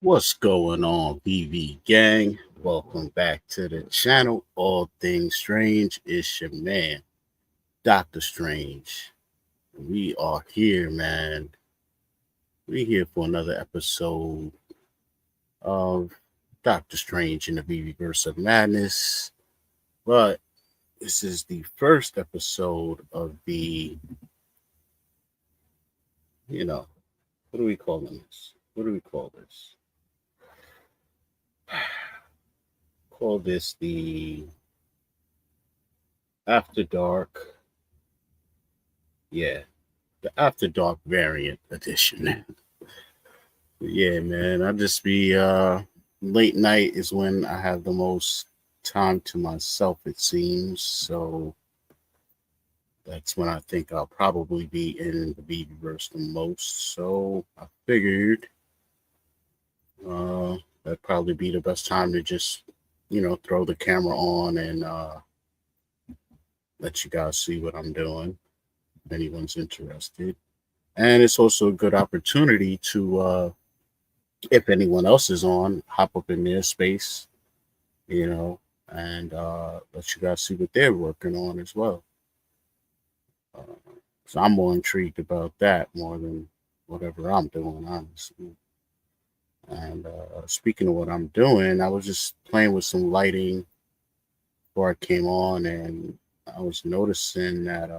What's going on, BV gang? Welcome back to the channel. All things strange. It's your man, Dr. Strange. We are here, man. We're here for another episode of Dr. Strange in the VeVeVerse of Madness. But this is the first episode of the, what are we calling this? What do we call this? Call this the After Dark. Yeah, the After Dark variant edition. Yeah, man. I just be late night is when I have the most time to myself, it seems. So that's when I think I'll probably be in the VeVeVerse the most. So I figured that'd probably be the best time to just, throw the camera on and let you guys see what I'm doing if anyone's interested. And it's also a good opportunity to if anyone else is on, hop up in their space, and let you guys see what they're working on as well. Uh, so I'm more intrigued about that more than whatever I'm doing, honestly. And speaking of what I'm doing, I was just playing with some lighting before I came on, and I was noticing that,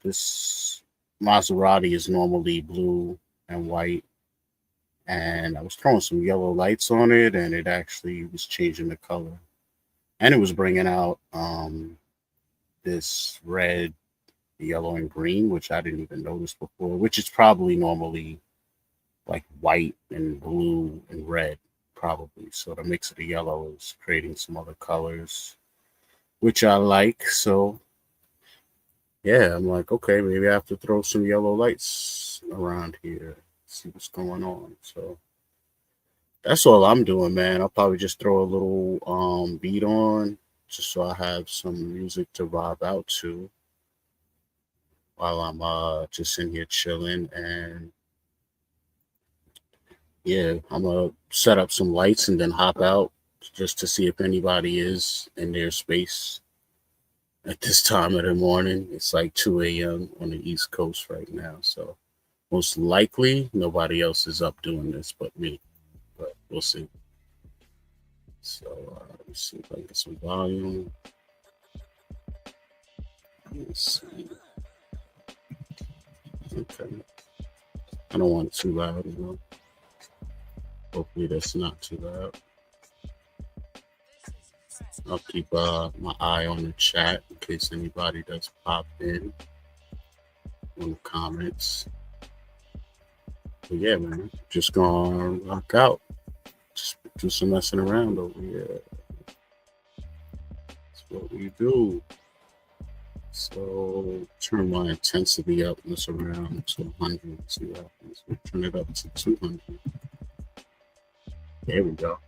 this Maserati is normally blue and white, and I was throwing some yellow lights on it, and it actually was changing the color, and it was bringing out this red, yellow, and green, which I didn't even notice before. Which is probably normally like white and blue and red, probably. So the mix of the yellow is creating some other colors, which I like. So yeah, I'm like, okay, maybe I have to throw some yellow lights around here, see what's going on. So that's all I'm doing, man. I'll probably just throw a little beat on just so I have some music to vibe out to while I'm just in here chilling. And yeah, I'm gonna set up some lights and then hop out just to see if anybody is in their space at this time of the morning. It's like 2 a.m. on the East Coast right now, so most likely nobody else is up doing this but me. But we'll see. So let's see if I can get some volume. Let's see. Okay, I don't want it too loud, you know. Hopefully that's not too loud. I'll keep my eye on the chat in case anybody does pop in the comments. But yeah, man, just gonna rock out. Just do some messing around over here. That's what we do. So turn my intensity up, mess around to 100, see what happens. We'll turn it up to 200. There we go.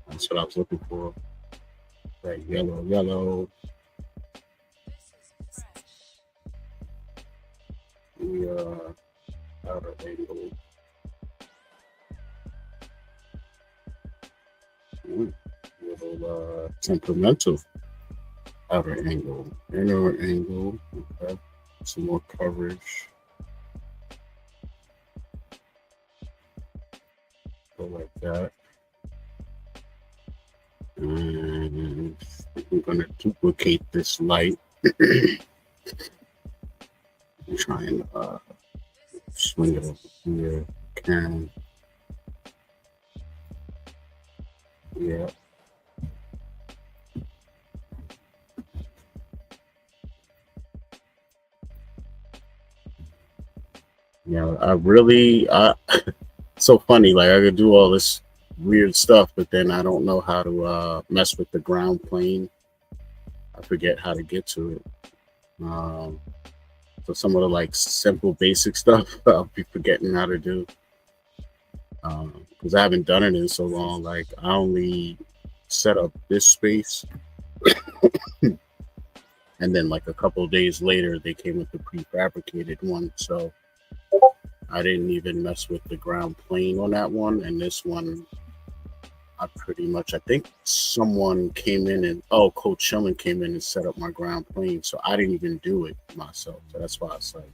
That's what I was looking for. That yellow. We outer angle. Little temperamental outer angle, inner angle. Okay. Some more coverage. Go like that. And I'm going to duplicate this light. Try and swing it over here. Can. Yeah. Yeah, so funny. Like I could do all this weird stuff, but then I don't know how to mess with the ground plane. I forget how to get to it. Um, so some of the like simple basic stuff I'll be forgetting how to do because I haven't done it in so long. Like I only set up this space, and then like a couple of days later, they came with the prefabricated one. So I didn't even mess with the ground plane on that one, and this one I pretty much, I think someone came in and, oh, Coach Sherman came in and set up my ground plane. So I didn't even do it myself. So that's why it's like,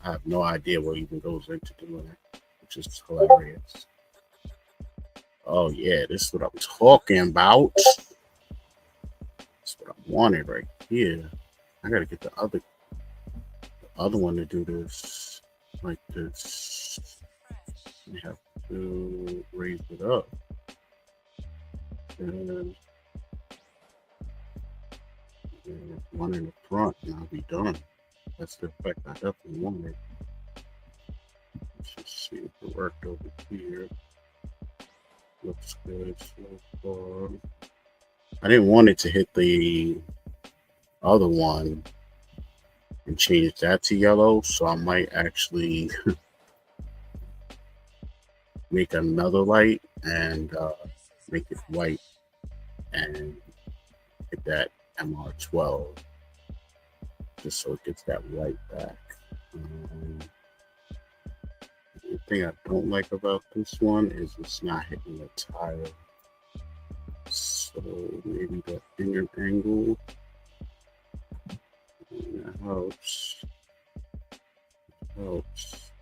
I have no idea what even goes into doing it, which is hilarious. Oh, yeah, this is what I'm talking about. That's what I wanted right here. I got to get the other one to do this like this. We have to raise it up. And one in the front, and I'll be done. That's the effect I definitely wanted. Let's just see if it worked over here. Looks good so far. I didn't want it to hit the other one and change that to yellow, so I might actually make another light and make it white and hit that MR12 just so it gets that white back. Um, the thing I don't like about this one is it's not hitting the tire. So maybe the inner angle that helps. Helps.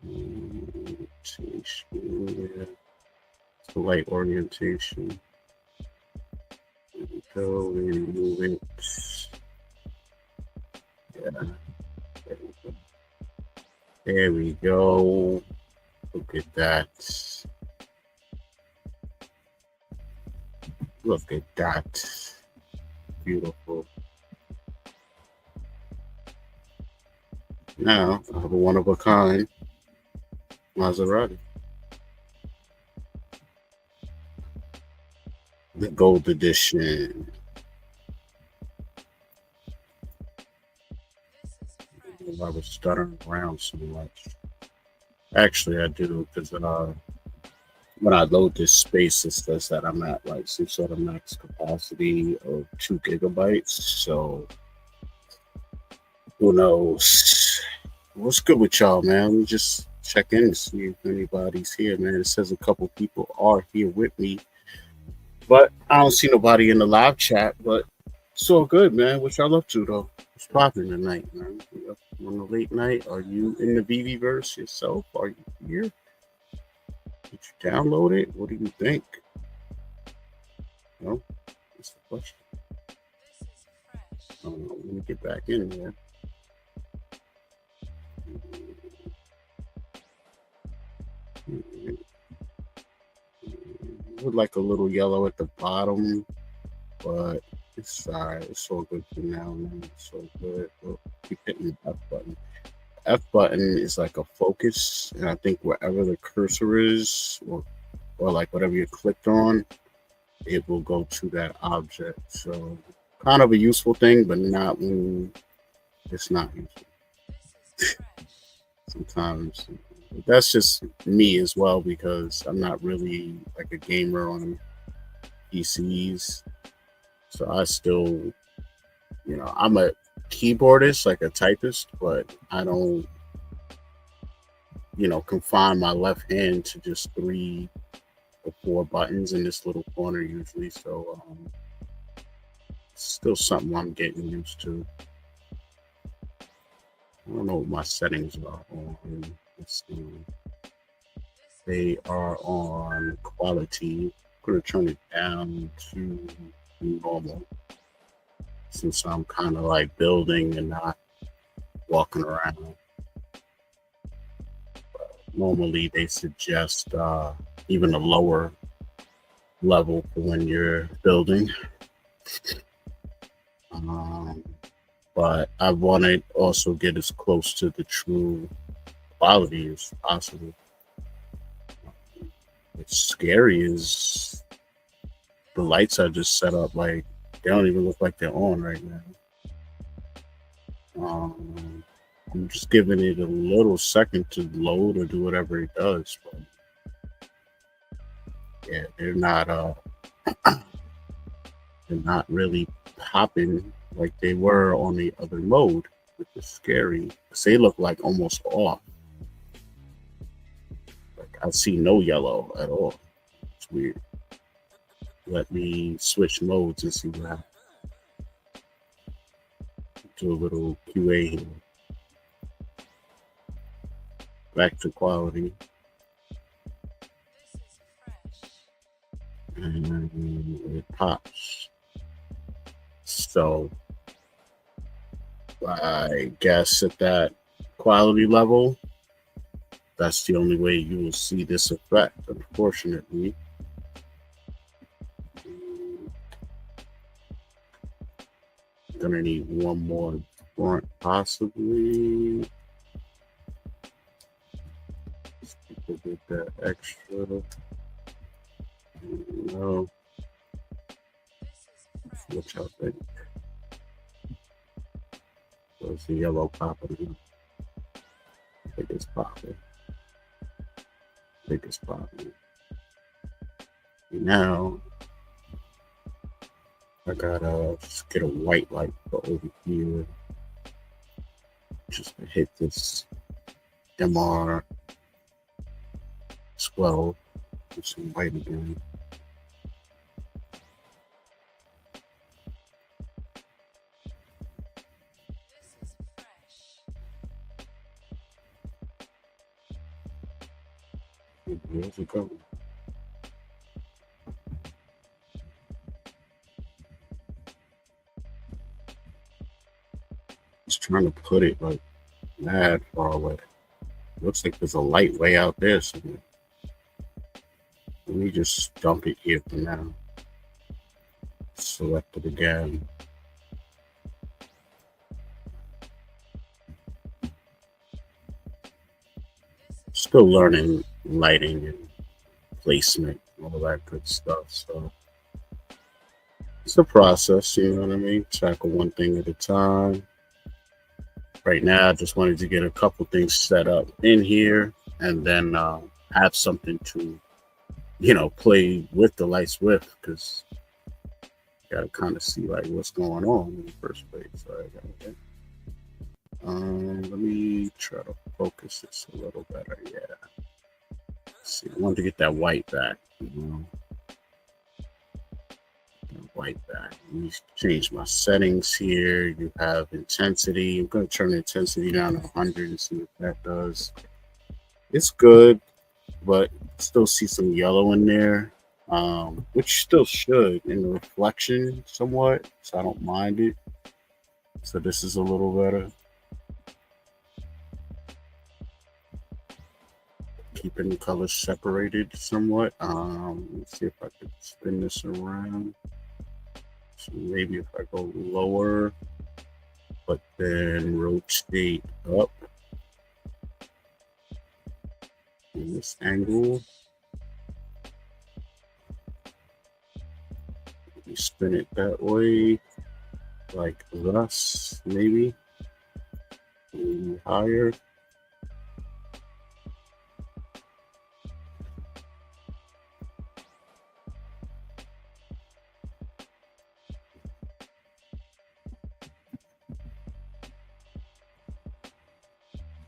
Orientation, yeah. It's the light orientation. There we go. We move it. Yeah. There we go. There we go. Look at that. Look at that. Beautiful. Now I have a one of a kind Maserati. The gold edition. I was stuttering around so much. Actually, I do because when I load this space, it says that I'm at like some sort of max capacity of 2 gigabytes. So who knows? What's good with y'all, man? We just check in to see if anybody's here, man. It says a couple people are here with me, but I don't see nobody in the live chat. But it's all good, man. What y'all up to though? What's popping tonight, man? You up on the late night? Are you in the VeVeVerse yourself? Are you here? Did you download it? What do you think? No, that's the question. Let me get back in there. Would like a little yellow at the bottom, but it's alright. It's all good for now, man. It's so good. We'll keep hitting the F button. F button is like a focus, and I think wherever the cursor is, or like whatever you clicked on, it will go to that object. So kind of a useful thing, but not when it's not useful. Sometimes that's just me as well because I'm not really like a gamer on PCs. So I still, I'm a keyboardist, like a typist, but I don't, confine my left hand to just 3 or 4 buttons in this little corner usually. So still something I'm getting used to. I don't know what my settings are on. Let's see. They are on quality. I'm going to turn it down to normal since I'm kind of like building and not walking around. Normally, they suggest even a lower level for when you're building. But I want to also get as close to the true quality as possible. What's scary is the lights I just set up, like, they don't even look like they're on right now. I'm just giving it a little second to load or do whatever it does. But yeah, they're not really popping like they were on the other mode. It's scary. 'Cause they look like almost off. Like I see no yellow at all. It's weird. Let me switch modes and see what happens. Do a little QA here. Back to quality. And it pops. So I guess at that quality level, that's the only way you will see this effect, unfortunately. Gonna need one more front, possibly. Get that extra. No. What y'all think? Where's the yellow popping? I think it's popping. Now I gotta just get a white light for over here. Just to hit this MR 12 with some white again. Where's it going? Just trying to put it like mad far away. Looks like there's a light way out there somewhere. Let me just dump it here for now. Select it again. Still learning lighting and placement, all that good stuff. So it's a process, you know what I mean? Tackle one thing at a time. Right now, I just wanted to get a couple things set up in here and then have something to, play with the lights with, because you gotta kind of see like what's going on in the first place. So let me try to focus this a little better. Yeah. Let's see, I wanted to get that white back. White back. Let me change my settings here. You have intensity. I'm going to turn the intensity down to 100 and see what that does. It's good, but still see some yellow in there, which still should in the reflection somewhat, so I don't mind it. So this is a little better. Keeping the colors separated somewhat. Let's see if I can spin this around. So maybe if I go lower, but then rotate up in this angle. You spin it that way, like thus, maybe. Maybe higher.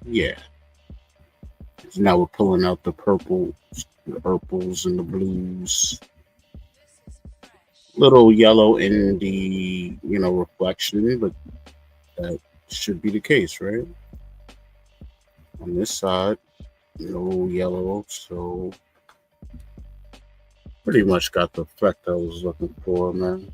Yeah. Now we're pulling out the purples and the blues. Little yellow in the reflection, but that should be the case, right? On this side, no yellow, so pretty much got the effect I was looking for, man.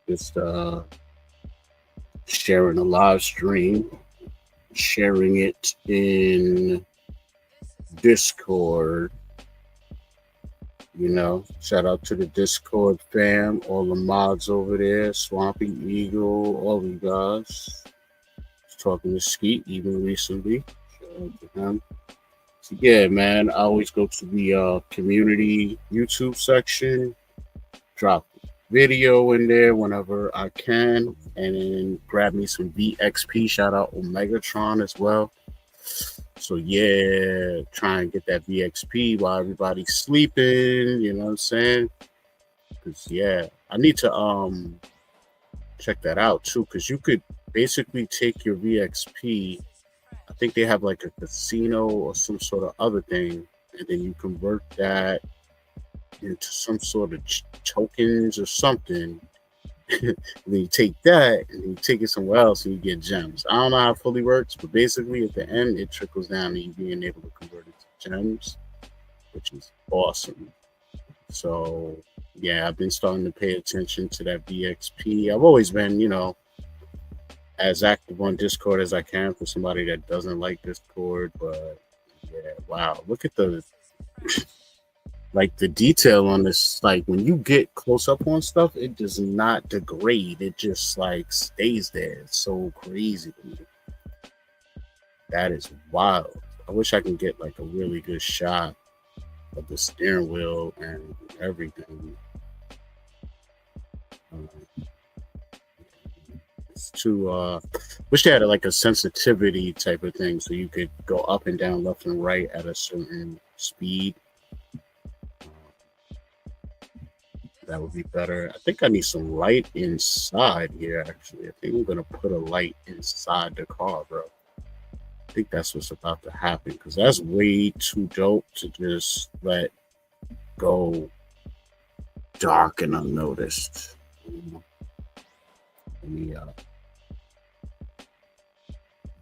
Just sharing a live stream, sharing it in Discord. Shout out to the Discord fam, all the mods over there, Swampy Eagle, all you guys. Was talking to Skeet even recently. Shout out to him. So yeah, man, I always go to the community YouTube section, drop video in there whenever I can, and then grab me some VXP. Shout out Omegatron as well. So yeah, try and get that VXP while everybody's sleeping. You know what I'm saying? Because yeah, I need to check that out too. Because you could basically take your VXP. I think they have like a casino or some sort of other thing, and then you convert that into some sort of tokens or something. And then you take that and you take it somewhere else and you get gems. I don't know how it fully works, but basically at the end it trickles down to you being able to convert it to gems, which is awesome. So yeah, I've been starting to pay attention to that VXP. I've always been, as active on Discord as I can for somebody that doesn't like Discord, but yeah, wow, look at the detail on this. Like when you get close up on stuff, it does not degrade. It just like stays there. It's so crazy to me. That is wild. I wish I can get like a really good shot of the steering wheel and everything. Um, it's too wish they had like a sensitivity type of thing so you could go up and down, left and right at a certain speed. That would be better. I think I need some light inside here, actually. I think I'm going to put a light inside the car, bro. I think that's what's about to happen because that's way too dope to just let go dark and unnoticed. Let me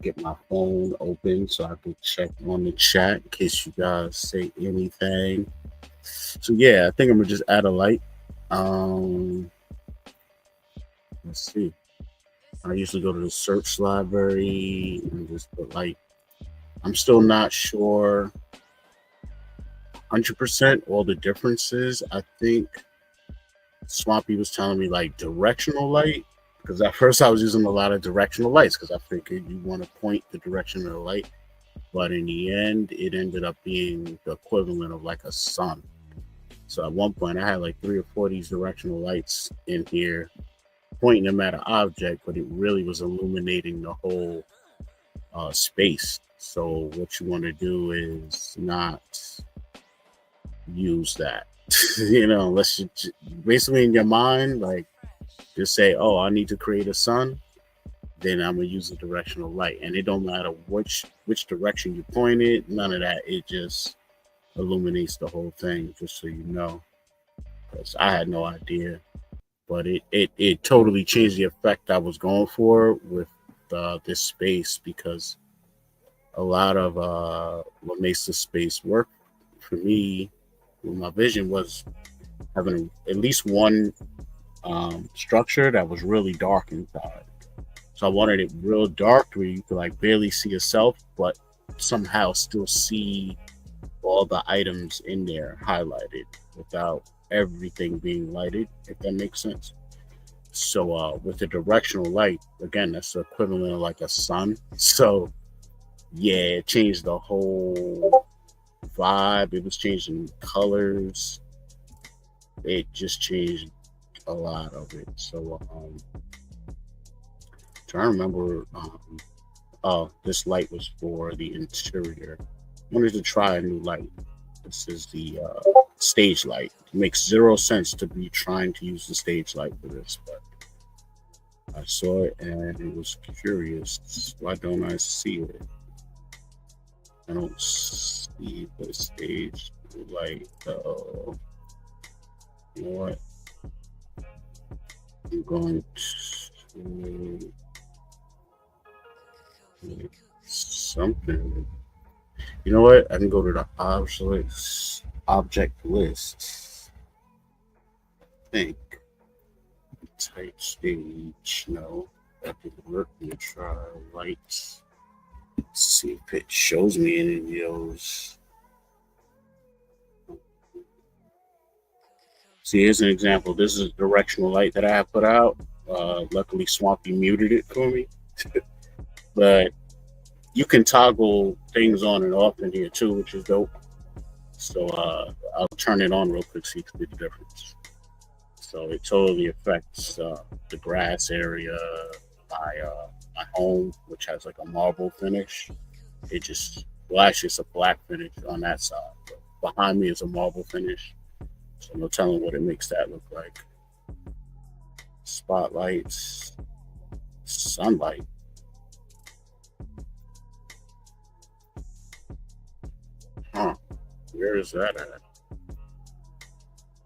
get my phone open so I can check on the chat in case you guys say anything. So, yeah, I think I'm going to just add a light. Let's see. I usually go to the search library and just put like, I'm still not sure 100% all the differences. I think Swampy was telling me like directional light because at first I was using a lot of directional lights because I figured you want to point the direction of the light, but in the end, it ended up being the equivalent of like a sun. So at one point, I had like 3 or 4 of these directional lights in here, pointing them at an object, but it really was illuminating the whole space. So what you want to do is not use that, unless you basically in your mind, like just say, oh, I need to create a sun, then I'm gonna use a directional light, and it don't matter which direction you point it, none of that. It just illuminates the whole thing, just so you know. Because I had no idea, but it totally changed the effect I was going for with this space because a lot of what makes this space work for me with my vision was having at least one structure that was really dark inside. So I wanted it real dark where you could like barely see yourself, but somehow still see all the items in there highlighted without everything being lighted, if that makes sense. So with the directional light, again, that's the equivalent of like a sun. So yeah, it changed the whole vibe. It was changing colors. It just changed a lot of it. So trying to remember. Oh, this light was for the interior. Wanted to try a new light. This is the stage light. It makes zero sense to be trying to use the stage light for this, but I saw it and it was curious. Why don't I see it? I don't see the stage light. You know what? I'm going to make something. You know what? I can go to the object list. I think type stage. No, that didn't work. Let me try lights. Let's see if it shows me any of those. See, here's an example. This is a directional light that I have put out. Luckily, Swampy muted it for me. But you can toggle things on and off in here too, which is dope. So I'll turn it on real quick so you can see the difference. So it totally affects the grass area by my home, which has like a marble finish. It just Well, actually, it's a black finish on that side. But behind me is a marble finish. So no telling what it makes that look like. Spotlights, sunlight. Huh? Where is that at?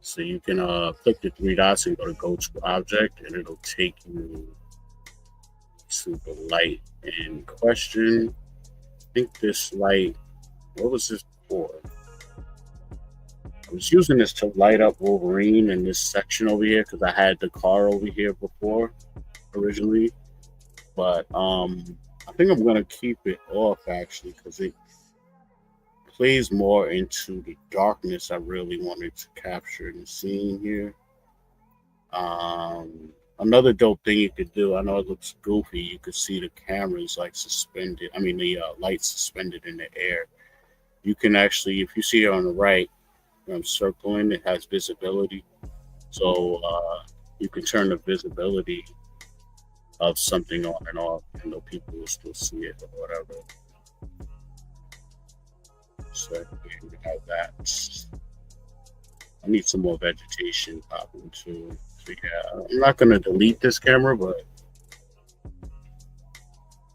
So you can click the three dots and go to go to object, and it'll take you to the light in question. I think this light. What was this for? I was using this to light up Wolverine in this section over here because I had the car over here before originally, but I think I'm gonna keep it off actually because it plays more into the darkness I really wanted to capture in the scene here. Another dope thing you could do, I know it looks goofy, you could see the cameras like suspended, I mean, the lights suspended in the air. You can actually, if you see it on the right, I'm circling, it has visibility. So you can turn the visibility of something on and off, and though people will still see it or whatever. So we have that. I need some more vegetation popping too. So yeah, I'm not gonna delete this camera, but I'm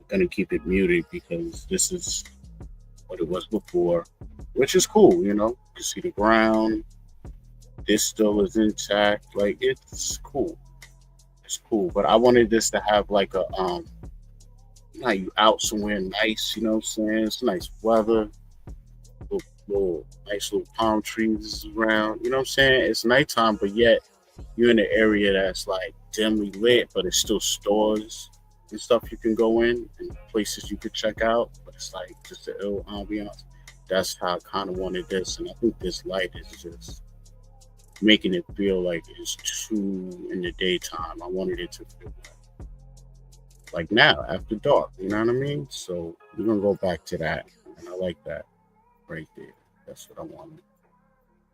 gonna keep it muted because this is what it was before, which is cool. You can see the ground. This still is intact. Like it's cool. It's cool. But I wanted this to have like a now you out somewhere nice. You know what I'm saying? It's nice weather. Little nice little palm trees around. You know what I'm saying? It's nighttime, but yet you're in an area that's like dimly lit, but it's still stores and stuff you can go in and places you could check out. But it's like just the ill ambiance. That's how I kind of wanted this, and I think this light is just making it feel like it's too in the daytime. I wanted it to feel like now after dark. You know what I mean? So we're gonna go back to that, and I like that right there. That's what I wanted.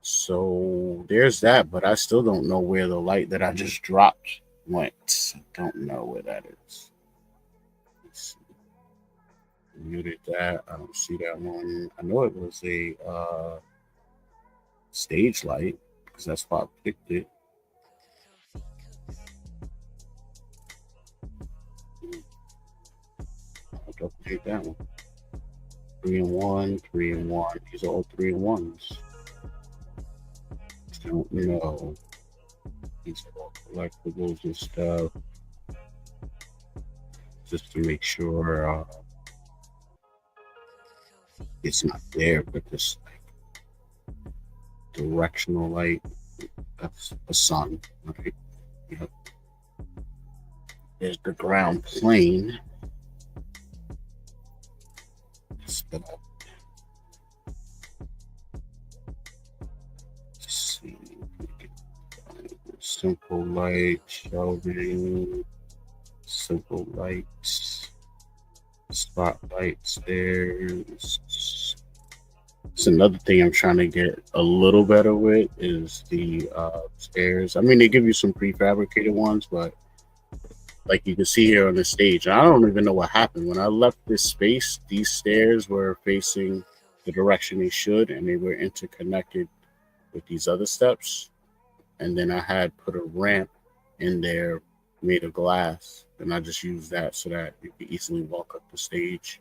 So there's that, but I still don't know where the light that I just dropped went. I don't know where that is. Let's see. Muted that. I don't see that one. I know it was a stage light because that's why I picked it. I'll duplicate that one. 3-in-1, 3-in-1. These are all 3-in-1s. Don't know. These are all collectibles and stuff. Just to make sure it's not there, but this directional light. That's the sun, right? Yep. There's the ground plane. Let's see. Simple light, shelving, simple lights, spotlights there. It's another thing I'm trying to get a little better with is the stairs. I mean, they give you some prefabricated ones, but like you can see here on the stage, I don't even know what happened. When I left this space, these stairs were facing the direction they should, and they were interconnected with these other steps. And then I had put a ramp in there made of glass, and I just used that so that you could easily walk up the stage.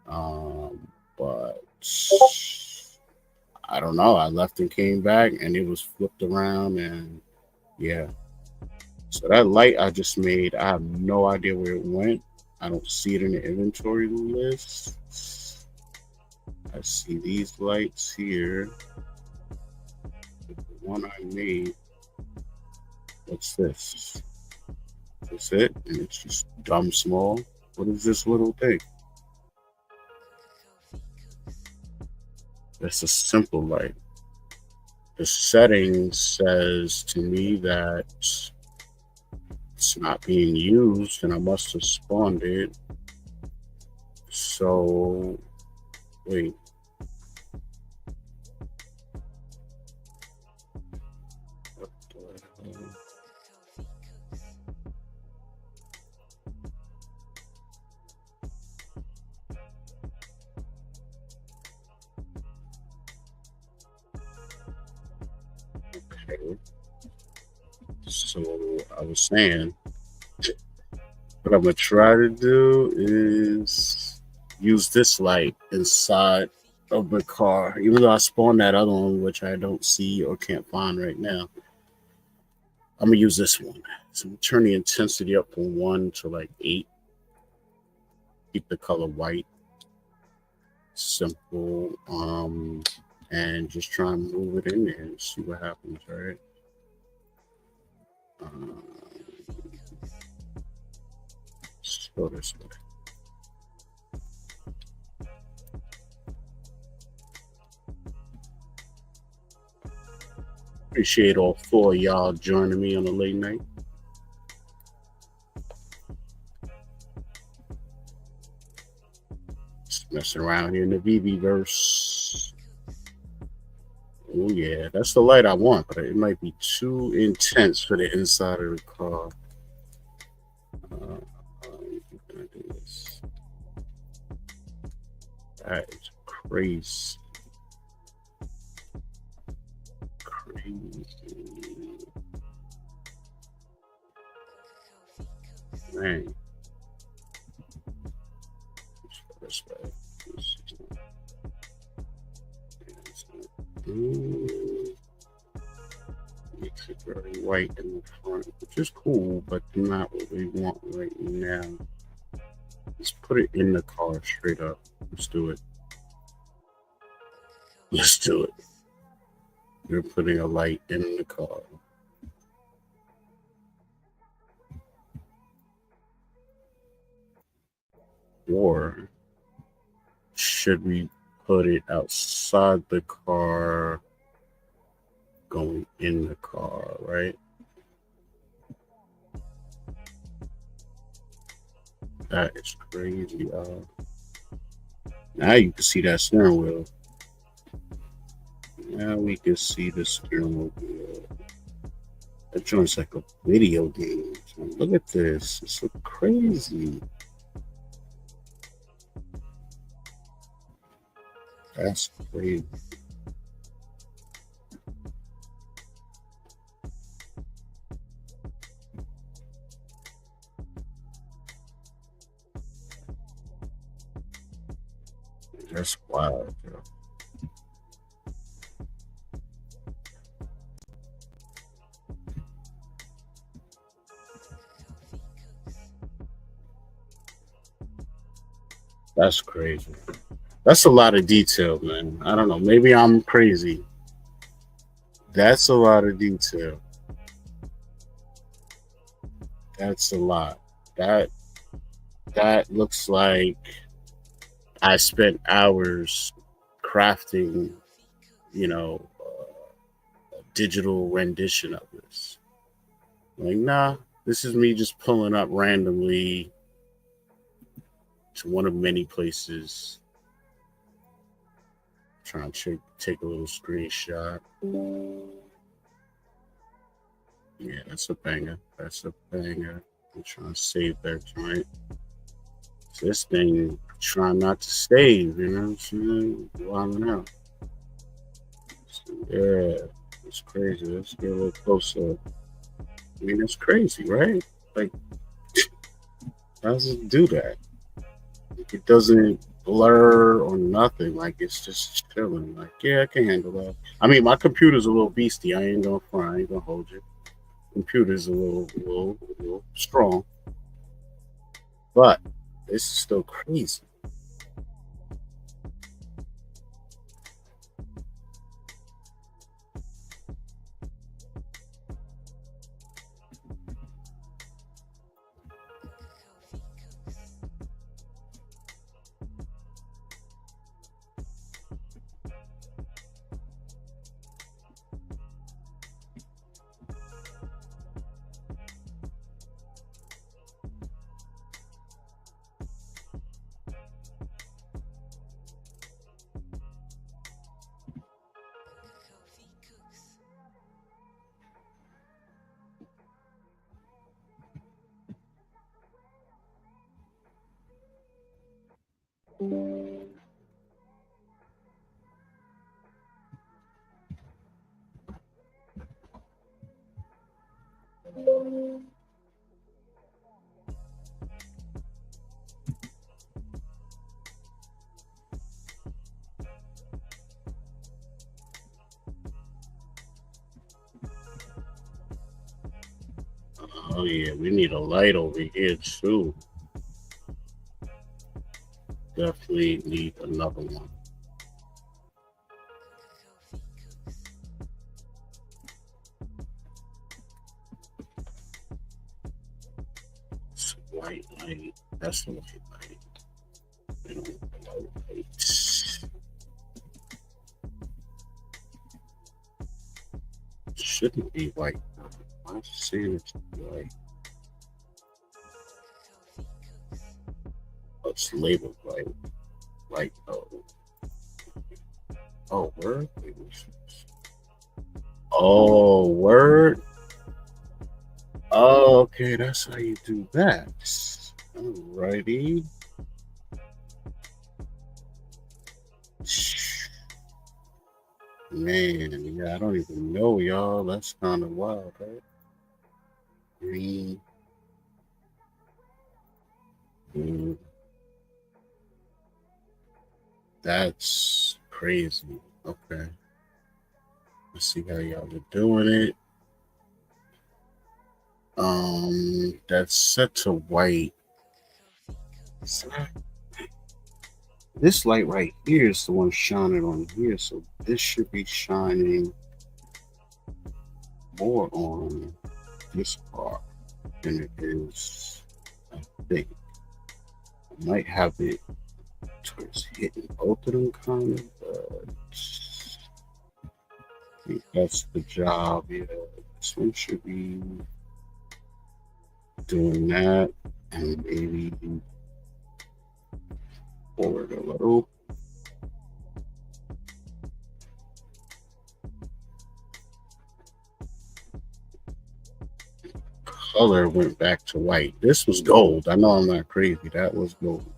But I don't know. I left and came back, and it was flipped around, and yeah. So that light I just made, I have no idea where it went. I don't see it in the inventory list. I see these lights here. The one I made, what's this? That's it? And it's just dumb small. What is this little thing? It's a simple light. The setting says to me that it's not being used, and I must have spawned it. So, wait. What the hell? Okay. So I was saying, what I'm gonna try to do is use this light inside of the car, even though I spawned that other one, which I don't see or can't find right now. I'm gonna use this one. So I'm gonna turn the intensity up from 1 to like 8. Keep the color white, simple, and just try and move it in there and see what happens. All right. Let's go this way. Appreciate all 4 of y'all joining me on a late night. Just messing around here in the VeVeVerse. Oh yeah, that's the light I want, but it might be too intense for the inside of the car. Gonna do this. That is crazy. Crazy. Man. This way. Makes it very white in the front, which is cool, but not what we want right now. Let's put it in the car straight up. Let's do it. Let's do it. We're putting a light in the car. Or should we put it outside the car, going in the car, right? That is crazy. Now you can see that steering wheel. Now we can see the steering wheel. That joint's like a video game. Look at this. It's so crazy. That's crazy. That's wild, bro. That's crazy. That's a lot of detail, man. I don't know. Maybe I'm crazy. That's a lot of detail. That's a lot. That that looks like I spent hours crafting, a digital rendition of this. Like, nah, this is me just pulling up randomly to one of many places, trying to take a little screenshot. Yeah, that's a banger. That's a banger. I'm trying to save that joint. So this thing trying not to save, you know what I'm saying? Wilding out. So, yeah, it's crazy. Let's get a little closer. I mean, that's crazy, right? Like, how does it do that? It doesn't blur or nothing. Like, it's just chilling. Like, yeah, I can handle that. I mean, my computer's a little beastie. I ain't gonna front. I ain't gonna hold you. Computer's a little strong, but this is still crazy. Oh yeah, we need a light over here too. Definitely need another one. It's white light. That's the white light. You know, low lights. Shouldn't be white. I'm saying it's white. Oh, it's labeled white. White. Oh, oh, word. Oh, word. Oh, okay. That's how you do that. Alrighty. Man, yeah, I don't even know, y'all. That's kind of wild, right? Green, blue. That's crazy. Okay. Let's see how y'all are doing it. That's set to white. This light right here is the one shining on here, so this should be shining more on this part than it is, I think. I might have it towards hitting both of them kind of, but I think that's the job. Yeah, this one should be doing that and maybe forward a little. Color went back to white. This was gold. I know I'm not crazy. That was gold.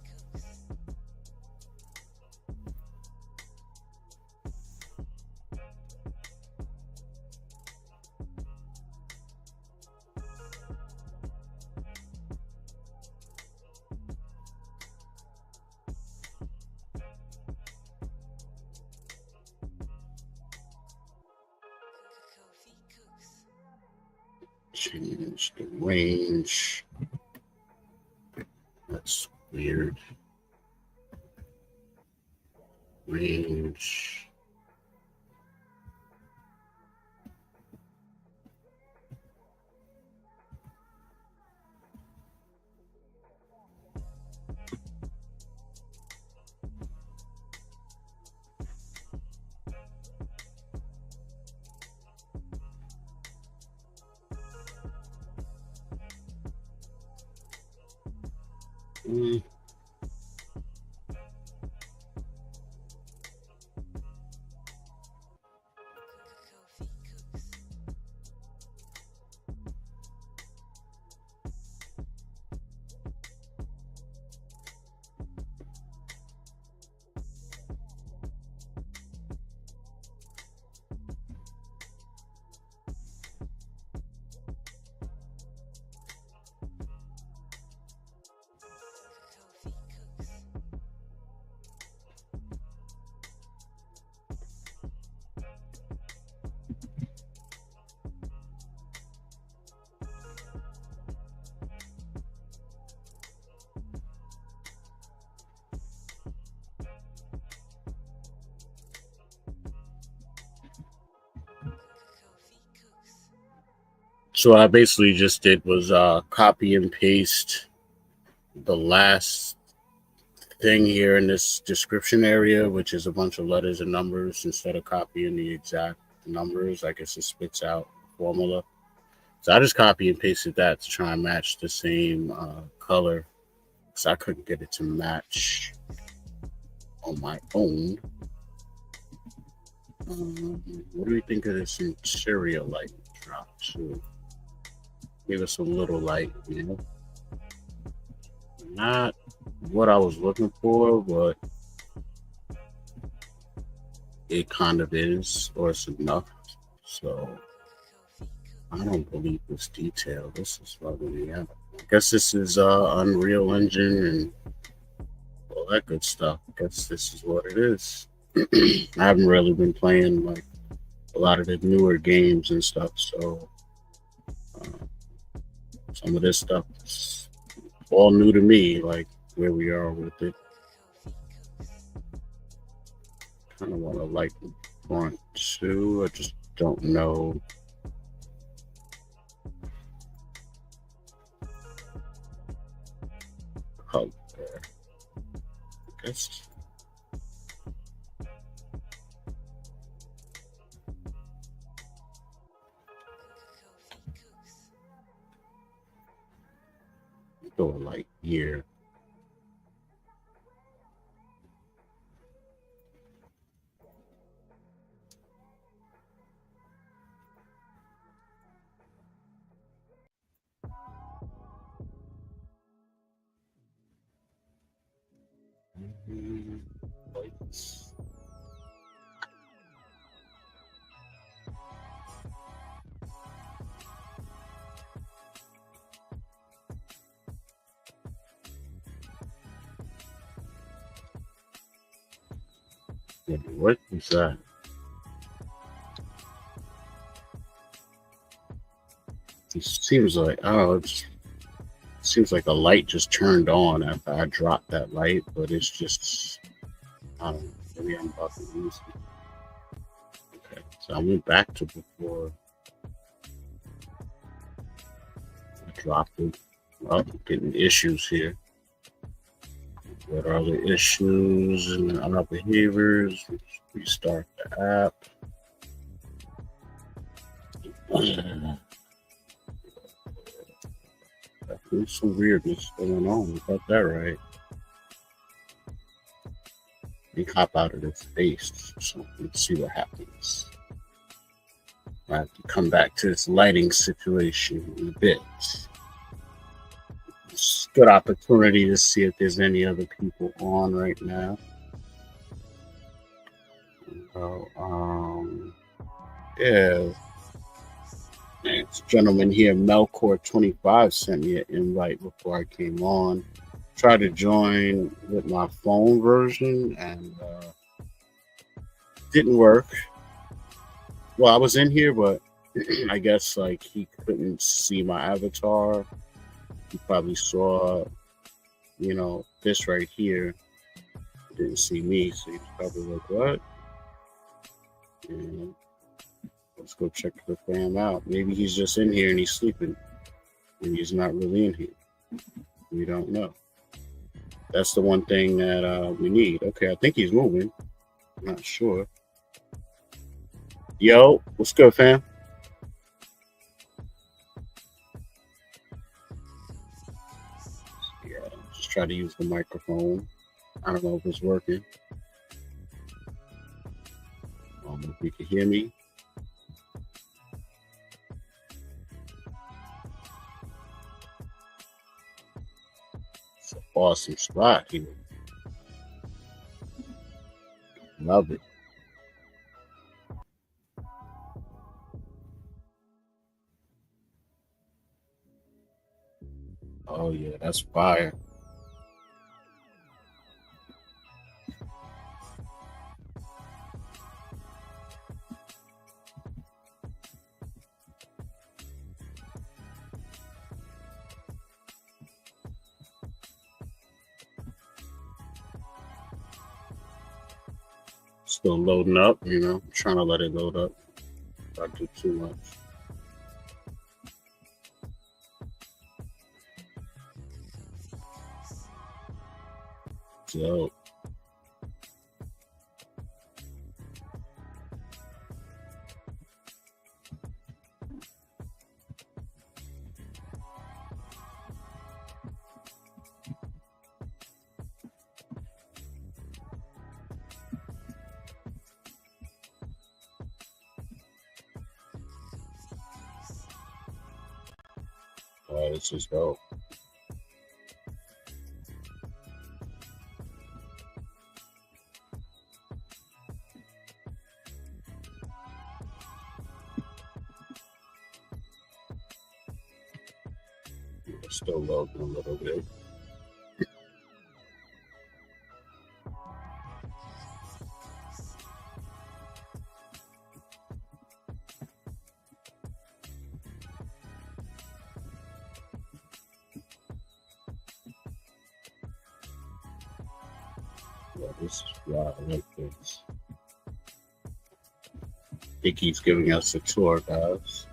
Change the range. That's weird. Range. Mm. So what I basically just did was copy and paste the last thing here in this description area, which is a bunch of letters and numbers. Instead of copying the exact numbers, I guess it spits out the formula. So I just copy and pasted that to try and match the same color. So I couldn't get it to match on my own. What do we think of this interior light drop too? Give us a little light, you know? Not what I was looking for, but it kind of is, or it's enough. So I don't believe this detail. This is bugging me out. I guess this is Unreal Engine and all that good stuff. I guess this is what it is. I haven't really been playing like a lot of the newer games and stuff, so uh, some of this stuff is all new to me, like where we are with it. Kind of want to like front too. I just don't know. Color. I guess go like here. Lights. What is that? It seems like it seems like a light just turned on after I dropped that light, but it's just I don't know. Maybe I'm about to lose it. Okay, so I went back to before I dropped it. Oh, getting issues here. What are the issues and our behaviors? Restart the app. There's some weirdness going on. Got that right. Let me hop out of this space so let's see what happens. I have to come back to this lighting situation in a bit. It's a good opportunity to see if there's any other people on right now. So, yeah, this gentleman here, Melcore25, sent me an invite before I came on. Tried to join with my phone version and didn't work. Well, I was in here, but I guess like he couldn't see my avatar. He probably saw, this right here. Didn't see me, so he's probably like, "What?" And let's go check the fam out. Maybe he's just in here and he's sleeping, and he's not really in here. We don't know. That's the one thing that we need. Okay, I think he's moving. I'm not sure. Yo, what's good, fam? Yeah, just try to use the microphone. I don't know if it's working. I don't know if you can hear me. It's an awesome spot here. Love it. Oh yeah, that's fire. Still loading up, trying to let it load up. If I do too much. So let's just go. Still loading a little bit. Yeah, this is why I like this. I think he's giving us a tour, guys.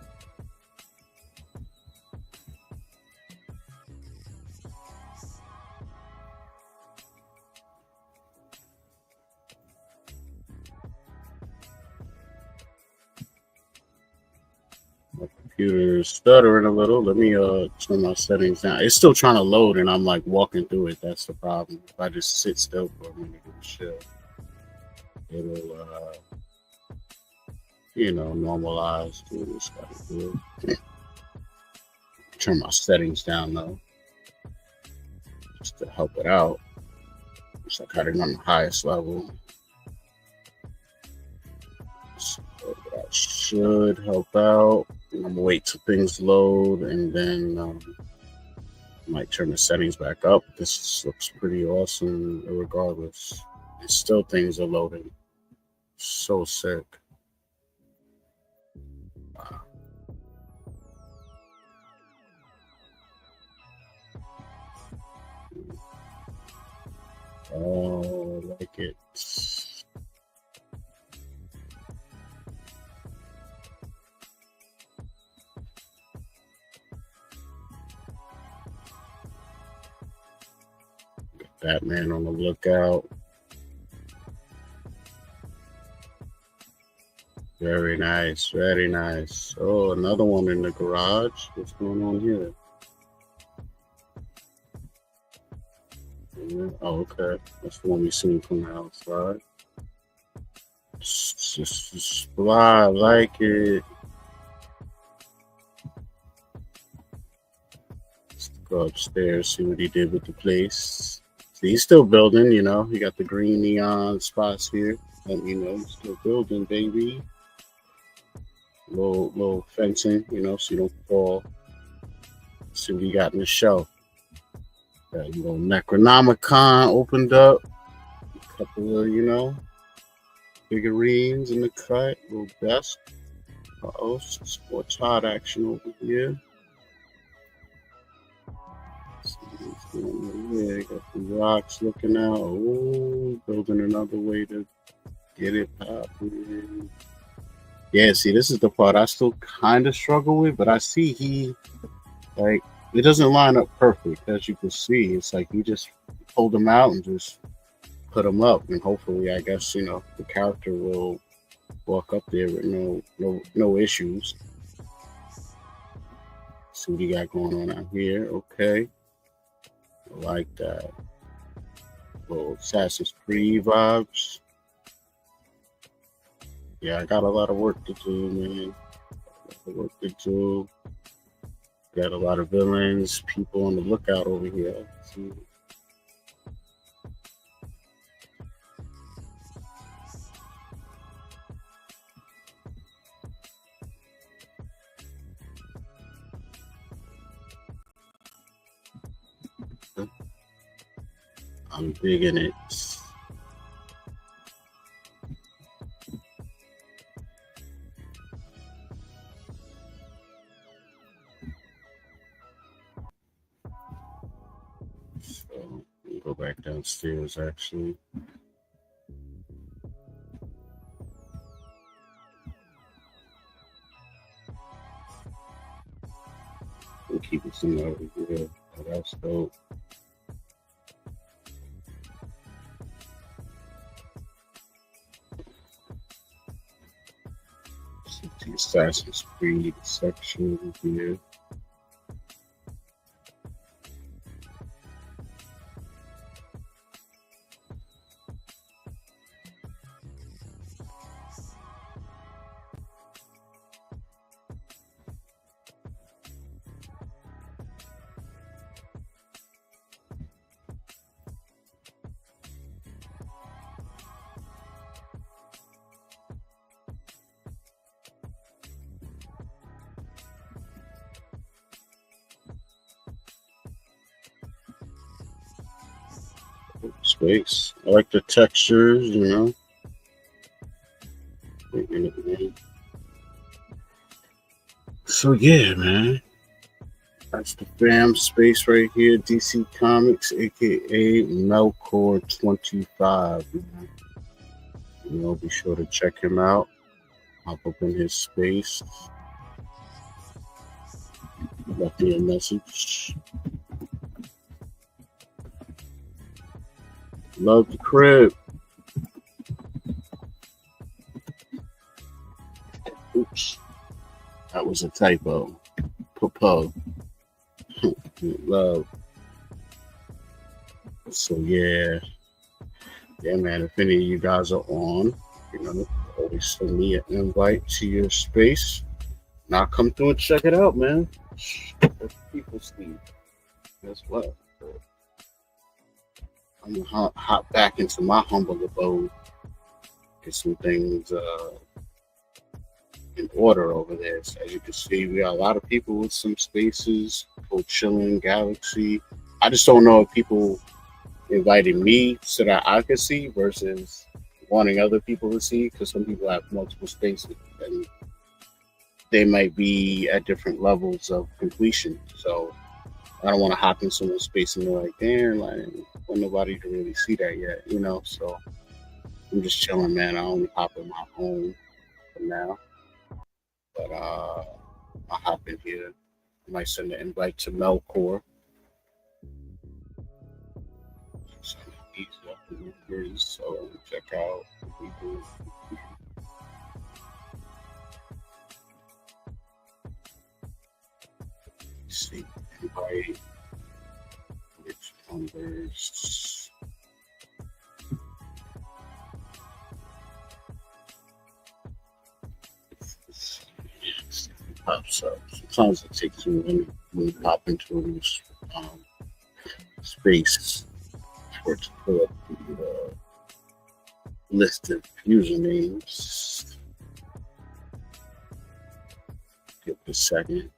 My computer's stuttering a little. Let me turn my settings down. It's still trying to load, and I'm like walking through it. That's the problem. If I just sit still for a minute and chill, it'll normalize. Do this. Gotta do it. Turn my settings down though, just to help it out. So I got it on the highest level. So that should help out. I'm gonna wait till things load, and then I might turn the settings back up. This looks pretty awesome, regardless. And still, things are loading. So sick. Wow. Oh, I like it. Batman on the lookout. Very nice, very nice. Oh, another one in the garage. What's going on here? Yeah. Oh, okay. That's the one we seen from the outside. It's just fly, I like it. Let's go upstairs, see what he did with the place. See, he's still building, He got the green neon spots here. And, he's still building, baby. Little fencing, so you don't fall. Let's see what he got in the shelf. Got a little Necronomicon opened up. A couple of, figurines in the cut. Little desk. Uh-oh, some sports hard action over here. Let's see what's going on here. Got the rocks looking out. Oh, building another way to get it popping. Yeah, see, this is the part I still kind of struggle with, but I see it doesn't line up perfect, as you can see. It's like you just pulled them out and just put them up, and hopefully, I guess, the character will walk up there with no issues. See what you got going on out here. Okay. I like that. Little Assassin's Creed vibes. Yeah, I got a lot of work to do, man. Got a lot of villains, people on the lookout over here. See. I'm digging it. So go back downstairs actually. We'll keep it some over here. Oh, that's dope. The Assassin's Creed section over here. space. I like the textures, you know. So yeah, man. That's the fam space right here. DC Comics, aka Melkor 25. Man. You know, be sure to check him out. Hop up in his space. Left me a message. Love the crib. Oops. That was a typo. Popo. Love. So yeah. Yeah, man. If any of you guys are on, you know, always send me an invite to your space. And I'll come through and check it out, man. Let people sleep. Guess what? I'm gonna hop back into my humble abode. Get some things in order over there. So as you can see, we got a lot of people with some spaces. Go chilling, Galaxy. I just don't know if people invited me so that I could see versus wanting other people to see, because some people have multiple spaces and they might be at different levels of completion. So I don't want to hop in someone's space and be like, damn, like, want nobody to really see that yet, you know? So I'm just chilling, man. I only hop in my home for now. But I'll hop in here. I might send an invite to Melkor. So he's up in his, so check out people. See, invite which numbers. Pops up. Sometimes it takes me when you pop into a new space for it to pull up the list of usernames. Give it a second.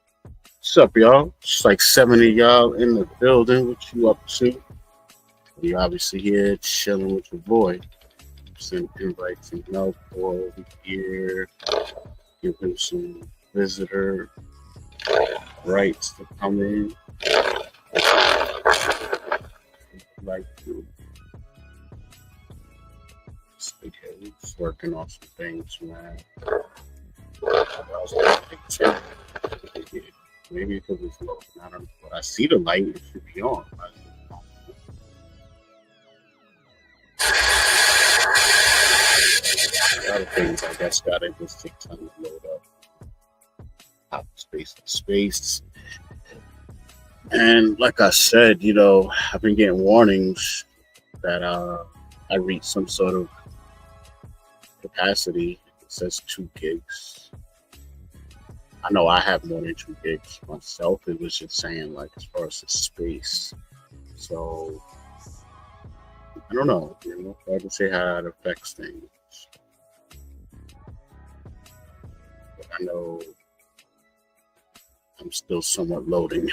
What's up, y'all? It's like 70 y'all in the building. What you up to? You obviously here chilling with your boy. Send invites and Melkor over here. Give him some visitor rights to come in. Like to. Okay, we're just working on some things, man. Maybe because it's low. I don't know. But I see the light, it should be on. Other things, I guess, gotta just take time to load up. Out space to space. And like I said, you know, I've been getting warnings that I reach some sort of capacity. It says 2 gigs. I know I have more than 2 gigs myself. It was just saying, like, as far as the space. So I don't know, you know, hard to say how that affects things. But I know I'm still somewhat loading.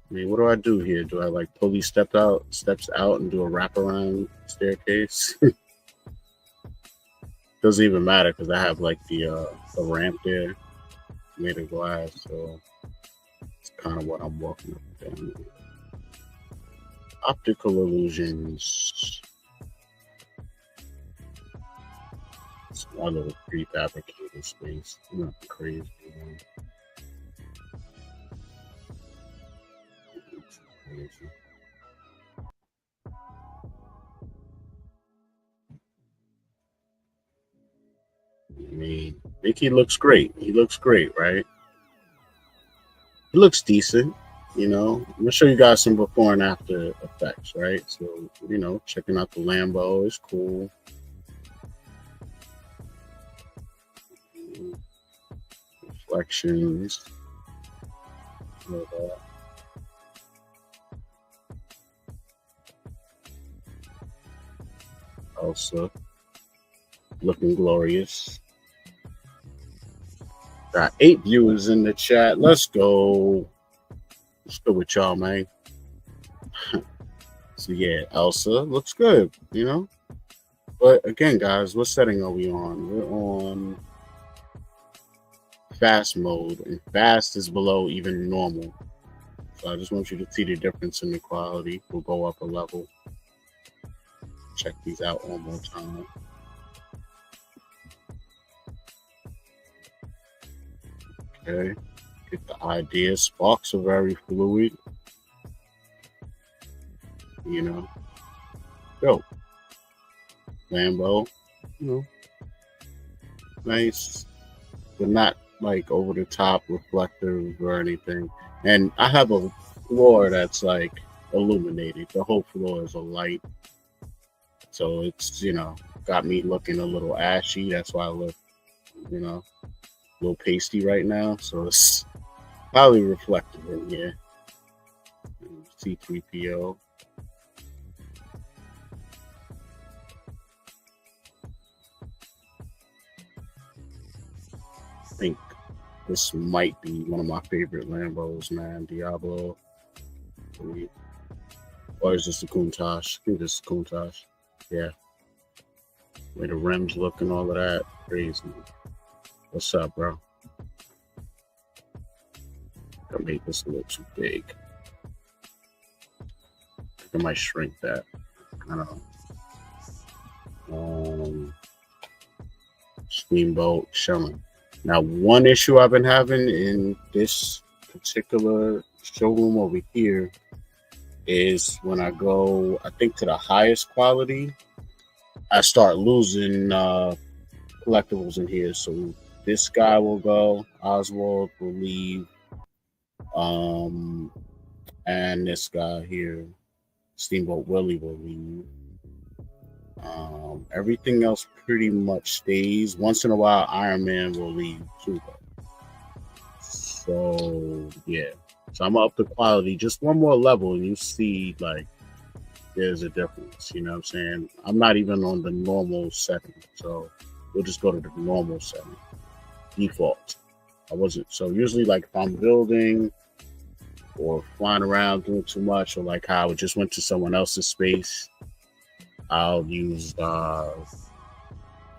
I mean, what do I do here? Do I like pull these steps out and do a wraparound staircase? Doesn't even matter because I have like the ramp there made of glass, so it's kind of what I'm walking up and down. Optical illusions. It's my little prefabricated space. Nothing crazy, man. I mean, Mickey looks great. He looks great, right? He looks decent, you know. I'm gonna show you guys some before and after effects, right? So, you know, checking out the Lambo is cool. Reflections. All that. Also, looking glorious. Got 8 viewers in the chat. Let's go. Let's go with y'all, man. So yeah, Elsa looks good, you know. But again, guys, what setting are we on? We're on fast mode, and fast is below even normal. So I just want you to see the difference in the quality. We'll go up a level. Check these out one more time. Okay, get the idea. Sparks are very fluid, you know. Go. Lambo, you know, nice, but not like over the top reflective or anything. And I have a floor that's like illuminated. The whole floor is a light. So it's, got me looking a little ashy. That's why I look, a little pasty right now. So it's probably reflective in here. C3PO. I think this might be one of my favorite Lambos, man. Diablo. Or is this the Countach? I think this is Countach. Yeah. Way the rims look and all of that. Crazy. What's up, bro? I made this a little too big. I think I might shrink that. I don't know. Steamboat Shelling. Now, one issue I've been having in this particular showroom over here is when I go, I think, to the highest quality, I start losing collectibles in here. So this guy will go, Oswald will leave, and this guy here, Steamboat Willie, will leave. Everything else pretty much stays. Once in a while, Iron Man will leave too. So yeah, so I'm up the quality just one more level, and you see like there's a difference. You know what I'm saying? I'm not even on the normal setting, so we'll just go to the normal setting, default. I wasn't so usually like if I'm building or flying around doing too much, or like how I just went to someone else's space, I'll use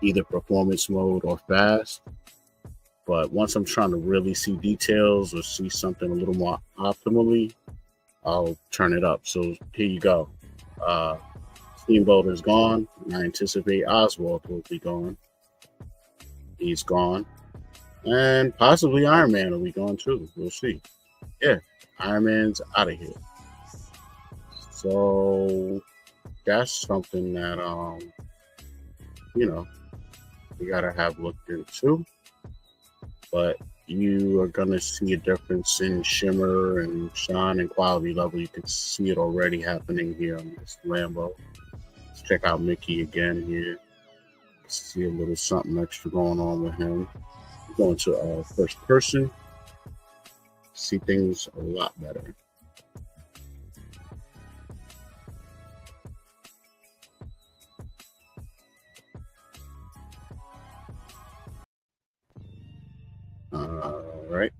either performance mode or fast. But once I'm trying to really see details or see something a little more optimally, I'll turn it up. So here you go. Steamboat is gone. I anticipate Oswald will be gone. He's gone. And possibly Iron Man will be gone too. We'll see. Yeah, Iron Man's out of here. So that's something that we gotta have looked into. But you are gonna see a difference in shimmer and shine and quality level. You can see it already happening here on this Lambo. Let's check out Mickey again here. See a little something extra going on with him. Going to first person, see things a lot better. All right.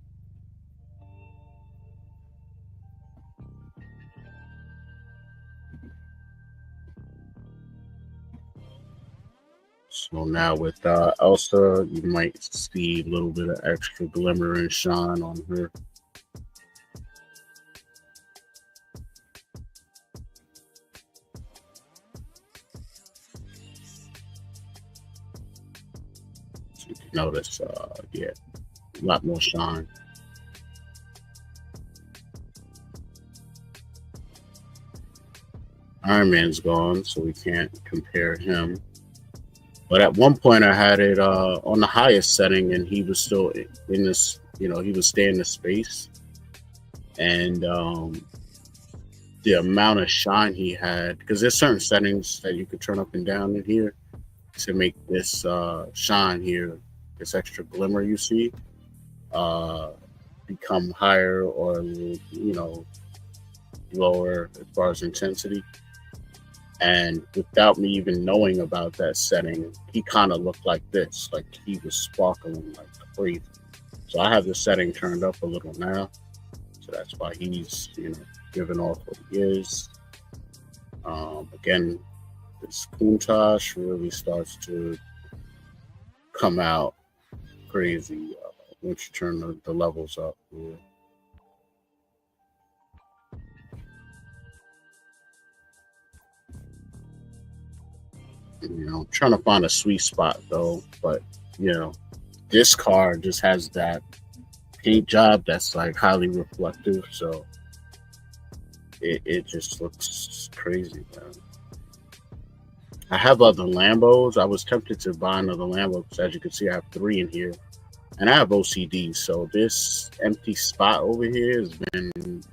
So now with Elsa, you might see a little bit of extra glimmer and shine on her. So you can notice, yeah, a lot more shine. Iron Man's gone, so we can't compare him. But at one point, I had it on the highest setting, and he was still in this. He was staying in the space, and the amount of shine he had, because there's certain settings that you could turn up and down in here to make this shine here, this extra glimmer you see, become higher or lower as far as intensity. And without me even knowing about that setting, he kind of looked like this, like he was sparkling like crazy. So I have the setting turned up a little now, so that's why he's giving off what he is. Again, this Countach really starts to come out crazy once you turn the levels up. Yeah. Trying to find a sweet spot though, but you know, this car just has that paint job that's like highly reflective, so it just looks crazy, man. I have other Lambos. I was tempted to buy another Lambo because, as you can see, I have three in here, and I have OCD. So this empty spot over here has been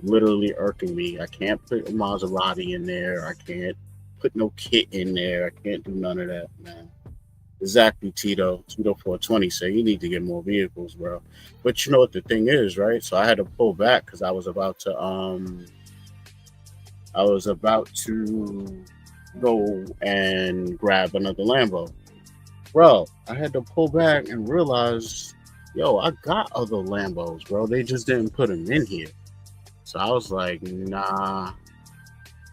literally irking me. I can't put a Maserati in there. I can't put no kit in there. I can't do none of that, man. Exactly, Tito 420 said you need to get more vehicles, bro. But you know what the thing is, right? So I had to pull back because I was about to go and grab another Lambo. Bro, I had to pull back and realize, yo, I got other Lambos, bro. They just didn't put them in here. So I was like, nah.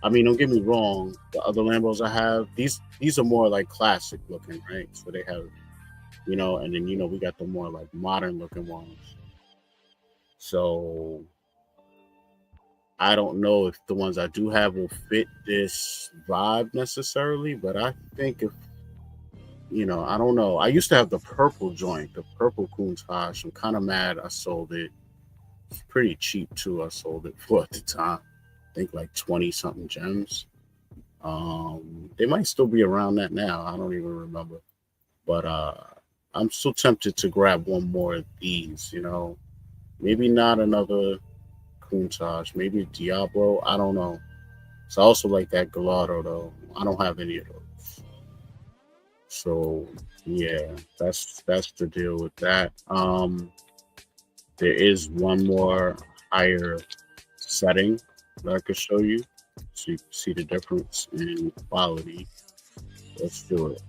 I mean, don't get me wrong. The other Lambos I have, these are more like classic looking, right? So they have, and then we got the more like modern looking ones. So I don't know if the ones I do have will fit this vibe necessarily, but I think if I don't know. I used to have the purple joint, the purple Countach. I'm kind of mad I sold it. It's pretty cheap too. I sold it for at the time. I think like 20 something gems. They might still be around that now. I don't even remember. But I'm still tempted to grab one more of these. Maybe not another Countach. Maybe Diablo. I don't know. It's also like that Gallardo though. I don't have any of those. So yeah, that's the deal with that. There is one more higher setting that I could show you, so you can see the difference in quality. Let's do it.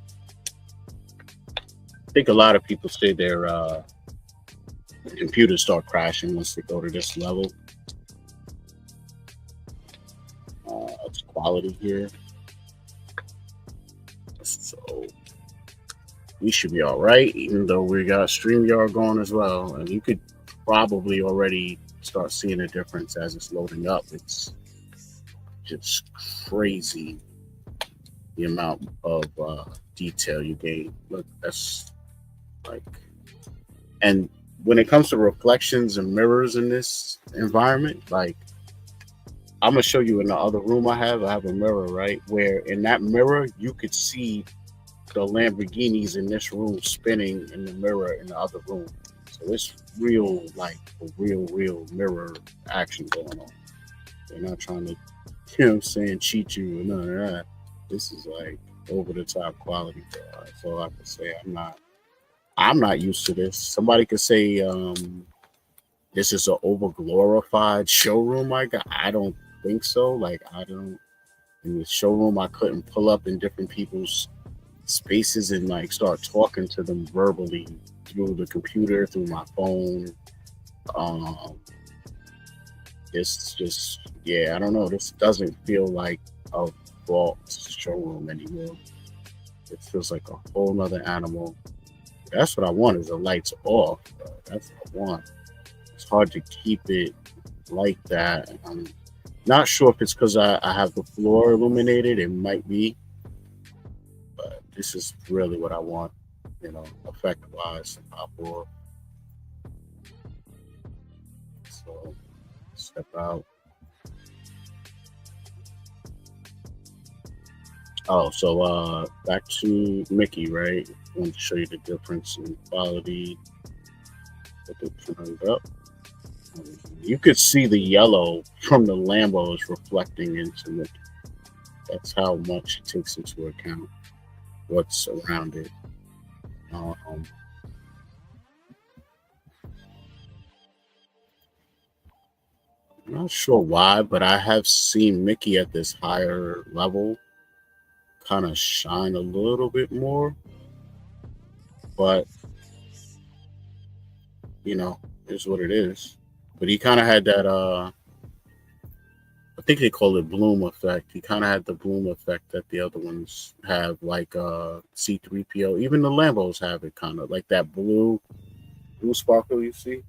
I think a lot of people say their computers start crashing once they go to this level. It's quality here, so we should be all right. Even though we got StreamYard going as well, and you could probably already start seeing a difference as it's loading up. It's just crazy the amount of detail you gain. Look, that's like, and when it comes to reflections and mirrors in this environment, like I'm gonna show you in the other room I have a mirror, right? Where in that mirror you could see the Lamborghinis in this room spinning in the mirror in the other room. So it's real, like a real mirror action going on. They're not trying to, cheat you or none of that. This is like over the top quality. That's all I can say. I'm not used to this. Somebody could say this is an over glorified showroom. I don't think so. Like I don't in the showroom I couldn't pull up in different people's spaces and like start talking to them verbally through the computer, through my phone. Um, it's just, yeah, I don't know. This doesn't feel like a vault showroom anymore. It feels like a whole nother animal. That's what I want is the lights off. That's what I want. It's hard to keep it like that. I'm not sure if it's because I have the floor illuminated. It might be, but this is really what I want, effect wise. Pop off. So step out. Oh, so back to Mickey, right? I want to show you the difference in quality. Put it turned up. You could see the yellow from the Lambos reflecting into Mickey. That's how much it takes into account what's around it. Um, I'm not sure why, but I have seen Mickey at this higher level kind of shine a little bit more, but is what it is. But he kind of had that. I think they call it bloom effect. He kind of had the bloom effect that the other ones have, like C3PO. Even the Lambos have it kind of like that blue sparkle you see.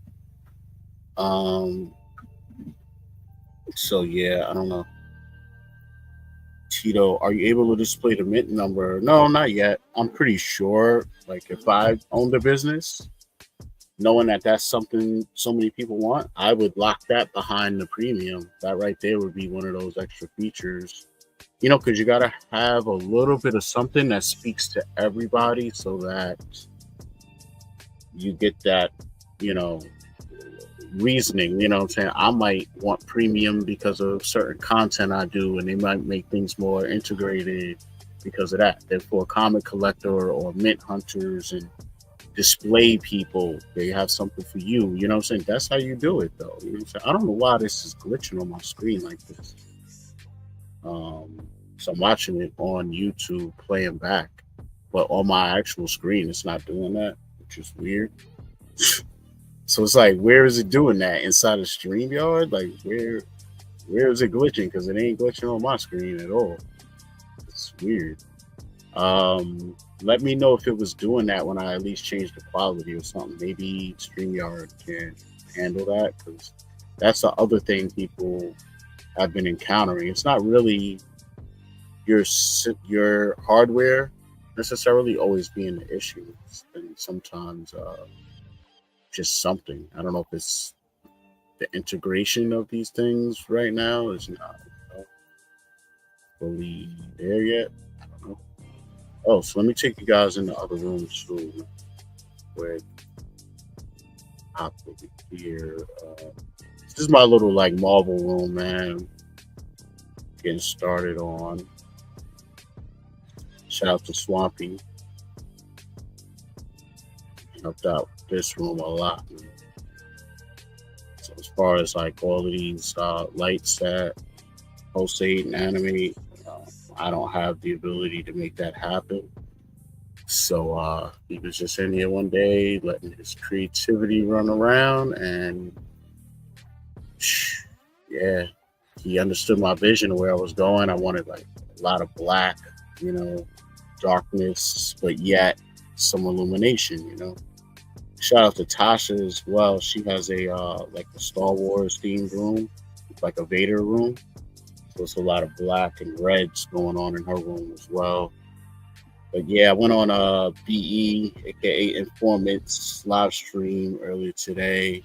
Um, so yeah, I don't know. Tito, are you able to display the mint number? No, not yet. I'm pretty sure. Like if I owned a business, knowing that that's something so many people want, I would lock that behind the premium. That right there would be one of those extra features. Because you got to have a little bit of something that speaks to everybody so that you get that, you know, reasoning. You know what I'm saying? I might want premium because of certain content I do, and they might make things more integrated because of that. Therefore, comic collector or mint hunters and display people, they have something for you. You know what I'm saying? That's how you do it, though. You know what I'm saying? I don't know why this is glitching on my screen like this. So I'm watching it on YouTube playing back, but on my actual screen, it's not doing that, which is weird. So it's like, where is it doing that inside of StreamYard? Like, where is it glitching? Because it ain't glitching on my screen at all. It's weird. Let me know if it was doing that when I at least changed the quality or something. Maybe StreamYard can handle that, because that's the other thing people have been encountering. It's not really your hardware necessarily always being the issue, and sometimes just something. I don't know if it's the integration of these things right now is not fully there yet. I don't know. Oh, so let me take you guys in the other room too, where hop over here. This is my little like Marvel room, man. Getting started on. Shout out to Swampy. Helped out this room a lot. Man. So as far as like all of these lights that pulsate and animate, I don't have the ability to make that happen. So he was just in here one day letting his creativity run around, and yeah, he understood my vision of where I was going. I wanted like a lot of black, you know, darkness, but yet some illumination, you know. Shout out to Tasha as well. She has a like a Star Wars themed room, like a Vader room. So it's a lot of black and reds going on in her room as well. But yeah, I went on BE, aka Informants live stream earlier today.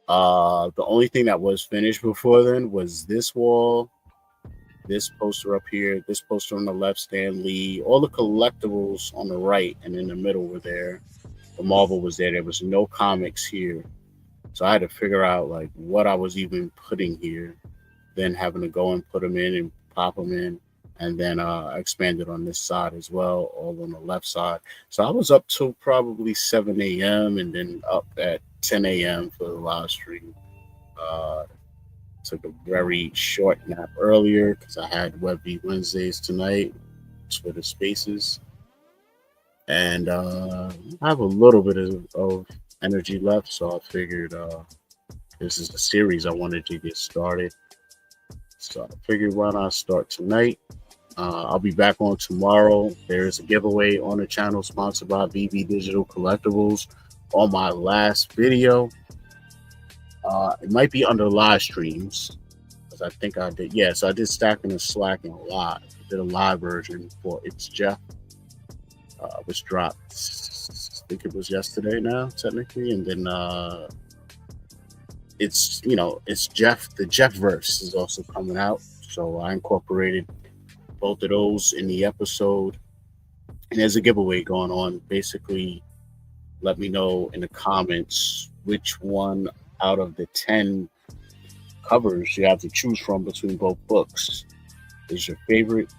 The only thing that was finished before then was this wall, this poster up here, this poster on the left, Stan Lee, all the collectibles on the right and in the middle were there. The Marvel was there. There was no comics here. So I had to figure out like what I was even putting here, then having to go and put them in and pop them in. And then I expanded on this side as well, all on the left side. So I was up till probably 7 a.m. and then up at 10 a.m. for the live stream. Took a very short nap earlier because I had WebV Wednesdays tonight, Twitter Spaces. And I have a little bit of energy left, so I figured this is the series I wanted to get started. So I figured why not start tonight. I'll be back on tomorrow. There's a giveaway on the channel sponsored by VV Digital Collectibles on my last video. It might be under live streams, because I think I did. Yeah, so I did Stacking and Slacking a lot. I did a live version for It's Jeff, which dropped, I think it was yesterday now, technically. And then it's Jeff, the VeVeVerse is also coming out. So I incorporated both of those in the episode. And there's a giveaway going on. Basically, let me know in the comments which one out of the 10 covers you have to choose from between both books is your favorite.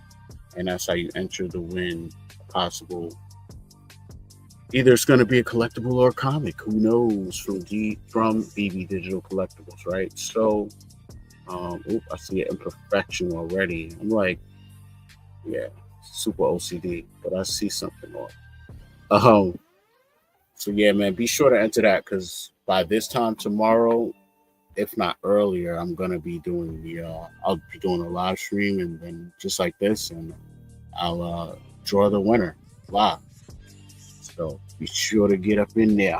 And that's how you enter the win possible. Either it's going to be a collectible or a comic. Who knows? From VV Digital Collectibles, right? So, I see an imperfection already. I'm like, yeah, super OCD, but I see something on. So yeah, man, be sure to enter that, because by this time tomorrow, if not earlier, I'm gonna be doing the I'll be doing a live stream and then just like this, and I'll draw the winner live. So be sure to get up in there.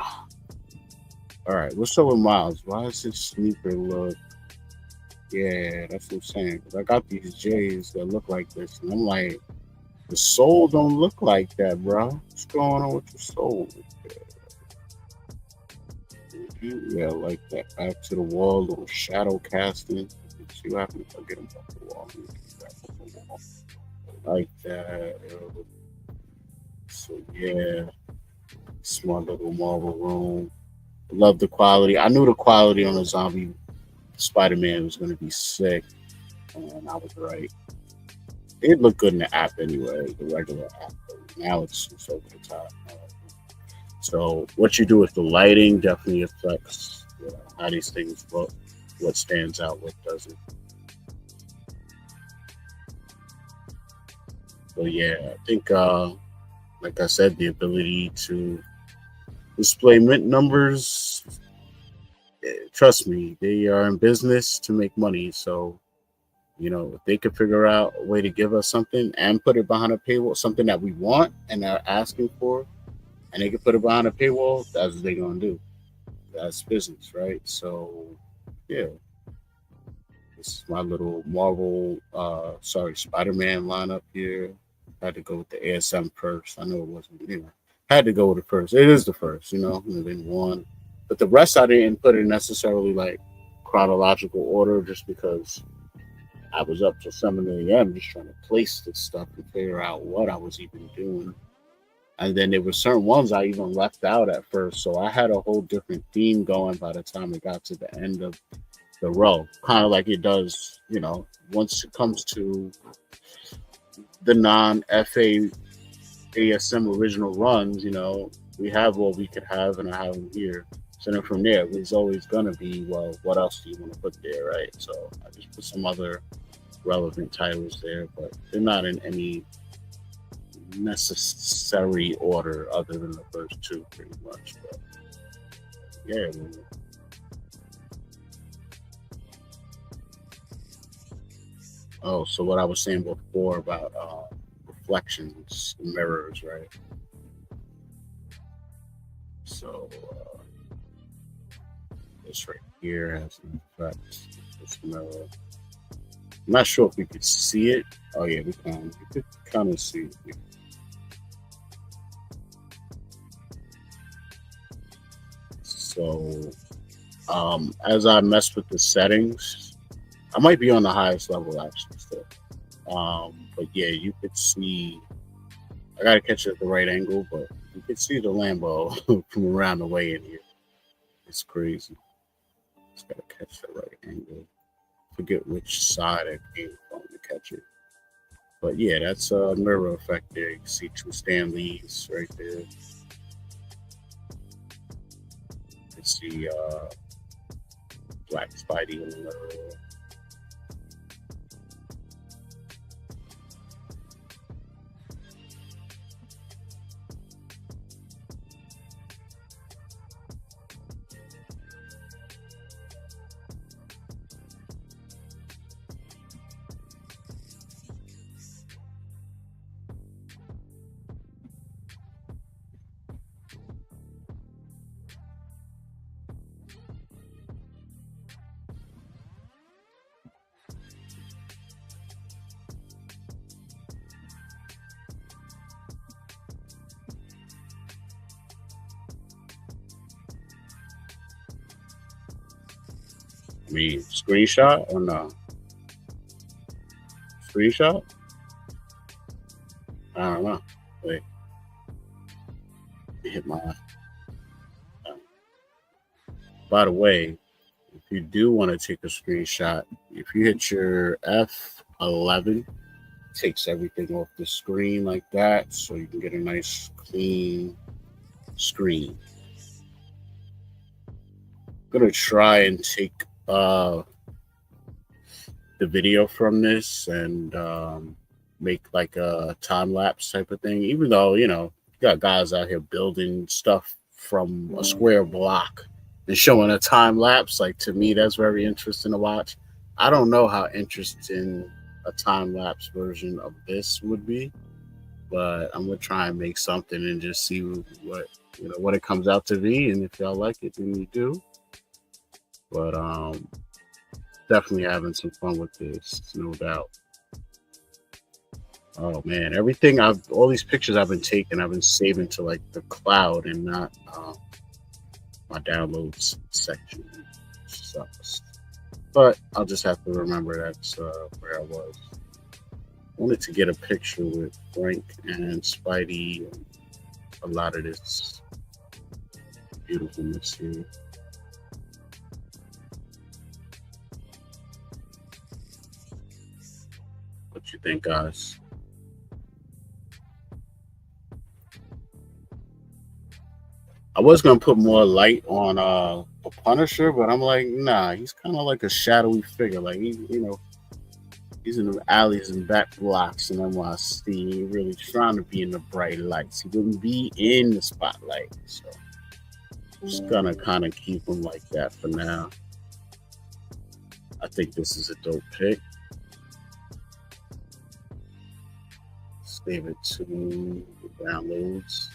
All right, what's up with Miles? Why does his sneaker look? Yeah, that's what I'm saying. 'Cause I got these J's that look like this, and I'm like, the soul don't look like that, bro. What's going on with your soul? Yeah, like that. Back to the wall, little shadow casting. See what happens if I get him off the wall. Back off the wall. Like that. So yeah, smart little marble room. Love the quality. I knew the quality on the zombie Spider-Man was going to be sick, and I was right. It looked good in the app anyway, the regular app. But now it's over the top. So what you do with the lighting definitely affects how these things look, what stands out, what doesn't. But yeah, I think, like I said, the ability to display mint numbers. Trust me, they are in business to make money. So if they could figure out a way to give us something and put it behind a paywall, something that we want and are asking for, and they can put it behind a paywall, that's what they're gonna do. That's business, right? So, yeah, this is my little Marvel, Spider-Man lineup here. Had to go with the ASM first. I know it wasn't, had to go with the first. It is the first, and then one. But the rest I didn't put in necessarily like chronological order just because I was up till 7 a.m. just trying to place this stuff and figure out what I was even doing. And then there were certain ones I even left out at first. So I had a whole different theme going by the time it got to the end of the row. Kind of like it does, once it comes to the non FA ASM original runs, we have what we could have and I have them here. So then from there, it's always going to be, well, what else do you want to put there, right? So I just put some other relevant titles there, but they're not in any necessary order other than the first two, pretty much. But yeah, man. Oh, so what I was saying before about reflections, mirrors, right? So this right here has an effect. This mirror. I'm not sure if we could see it. Oh yeah, we can. We could kind of see it. So as I mess with the settings, I might be on the highest level actually still. But yeah, you could see. I gotta catch it at the right angle, but you could see the Lambo from around the way in here. It's crazy. Just gotta catch the right angle. Forget which side I came from to catch it. But yeah, that's a mirror effect there. You can see two Stan Lees right there. You can see Black Spidey in the mirror. I mean, screenshot or no? Screenshot? I don't know. Wait, hit my. By the way, if you do want to take a screenshot, if you hit your F11, it takes everything off the screen like that, so you can get a nice clean screen. I'm gonna try and take the video from this and make like a time lapse type of thing. Even though you got guys out here building stuff from a square block and showing a time lapse, like to me, that's very interesting to watch. I don't know how interesting a time lapse version of this would be, but I'm gonna try and make something and just see what what it comes out to be, and if y'all like it, then you do. But definitely having some fun with this, no doubt. Oh man, everything all these pictures I've been taking, I've been saving to like the cloud and not my downloads section. Sucks. But I'll just have to remember that's where I was. I wanted to get a picture with Frank and Spidey and a lot of this beautifulness here. What you think, guys? I was gonna put more light on the Punisher, but I'm like, nah, he's kind of like a shadowy figure. Like he's in the alleys and back blocks in NYC. He really trying to be in the bright lights. He wouldn't be in the spotlight, so I'm just gonna kind of keep him like that for now. I think this is a dope pick. Save it to the downloads.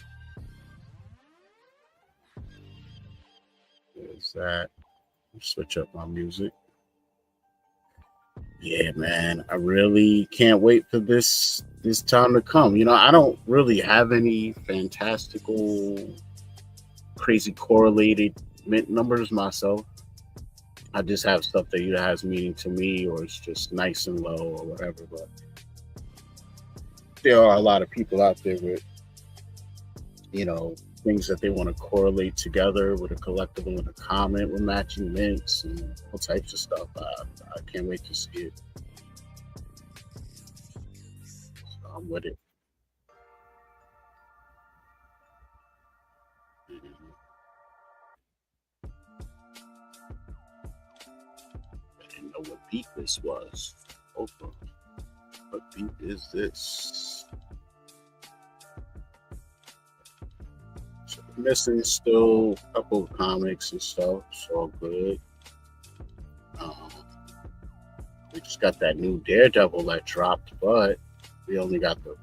There's that. Switch up my music. Yeah, man, I really can't wait for this time to come. I don't really have any fantastical, crazy correlated mint numbers myself. I just have stuff that either has meaning to me or it's just nice and low or whatever. But there are a lot of people out there with, things that they want to correlate together with a collectible and a comment with matching mints and all types of stuff. I can't wait to see it. So I'm with it. I didn't know what beat this was. Hold on. What beat is this? So missing still a couple of comics and stuff. It's all good. Um, we just got that new Daredevil that dropped, but we only got the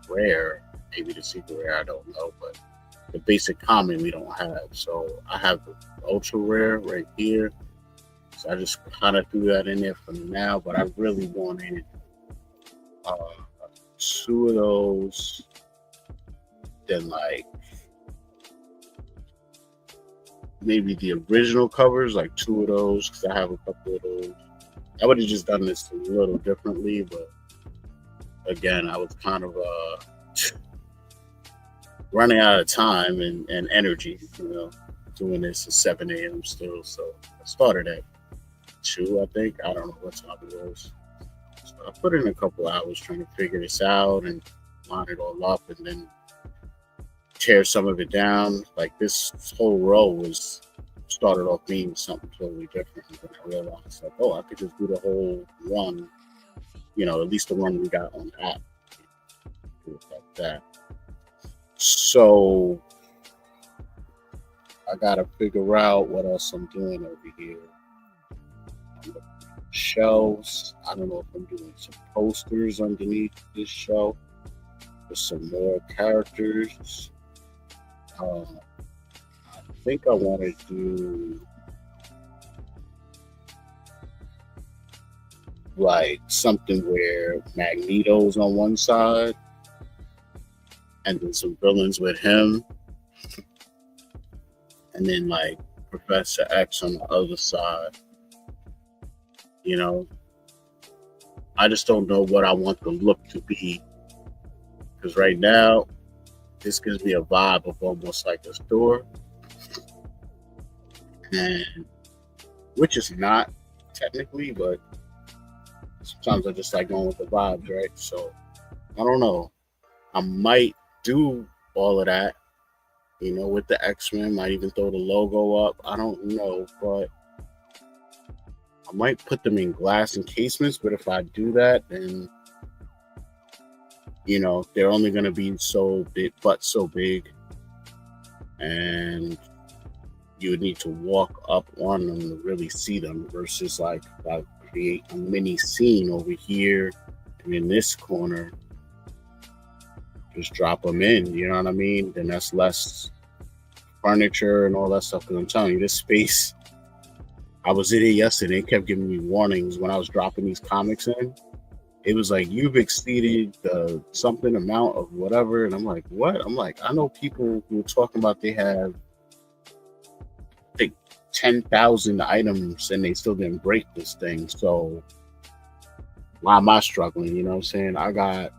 rare, maybe the secret rare. I don't know, but the basic common we don't have. So I have the ultra rare right here. So I just kind of threw that in there for now, but I really wanted uh, two of those. Then maybe the original covers, like two of those, because I have a couple of those. I would have just done this a little differently, but again, I was kind of running out of time and energy, doing this at 7 a.m. still. So I started at 2, I think. I don't know what time it was. So I put in a couple hours trying to figure this out and line it all up and then tear some of it down. Like this whole row was started off being something totally different. And then I realized I could just do the whole run, at least the one we got on the app. Do it like that. So I gotta figure out what else I'm doing over here. Shelves. I don't know if I'm doing some posters underneath this shelf. There's some more characters. I think I want to do something where Magneto's on one side and then some villains with him, and then Professor X on the other side. I just don't know what I want the look to be, because right now this gives me a vibe of almost like a store, and which is not technically, but sometimes I just like going with the vibes, right? So I don't know. I might do all of that, with the X-Men. Might even throw the logo up. I don't know, but I might put them in glass encasements. But if I do that, then they're only going to be so big, but so big, and you would need to walk up on them to really see them versus like if I create a mini scene over here and in this corner, just drop them in, you know what I mean? Then that's less furniture and all that stuff. Because I'm telling you, this space, I was in it yesterday, it kept giving me warnings when I was dropping these comics in. It was like, you've exceeded the something amount of whatever. And I'm like, what? I'm like, I know people who are talking about they have, I think, 10,000 items and they still didn't break this thing. So why am I struggling? You know what I'm saying? I got,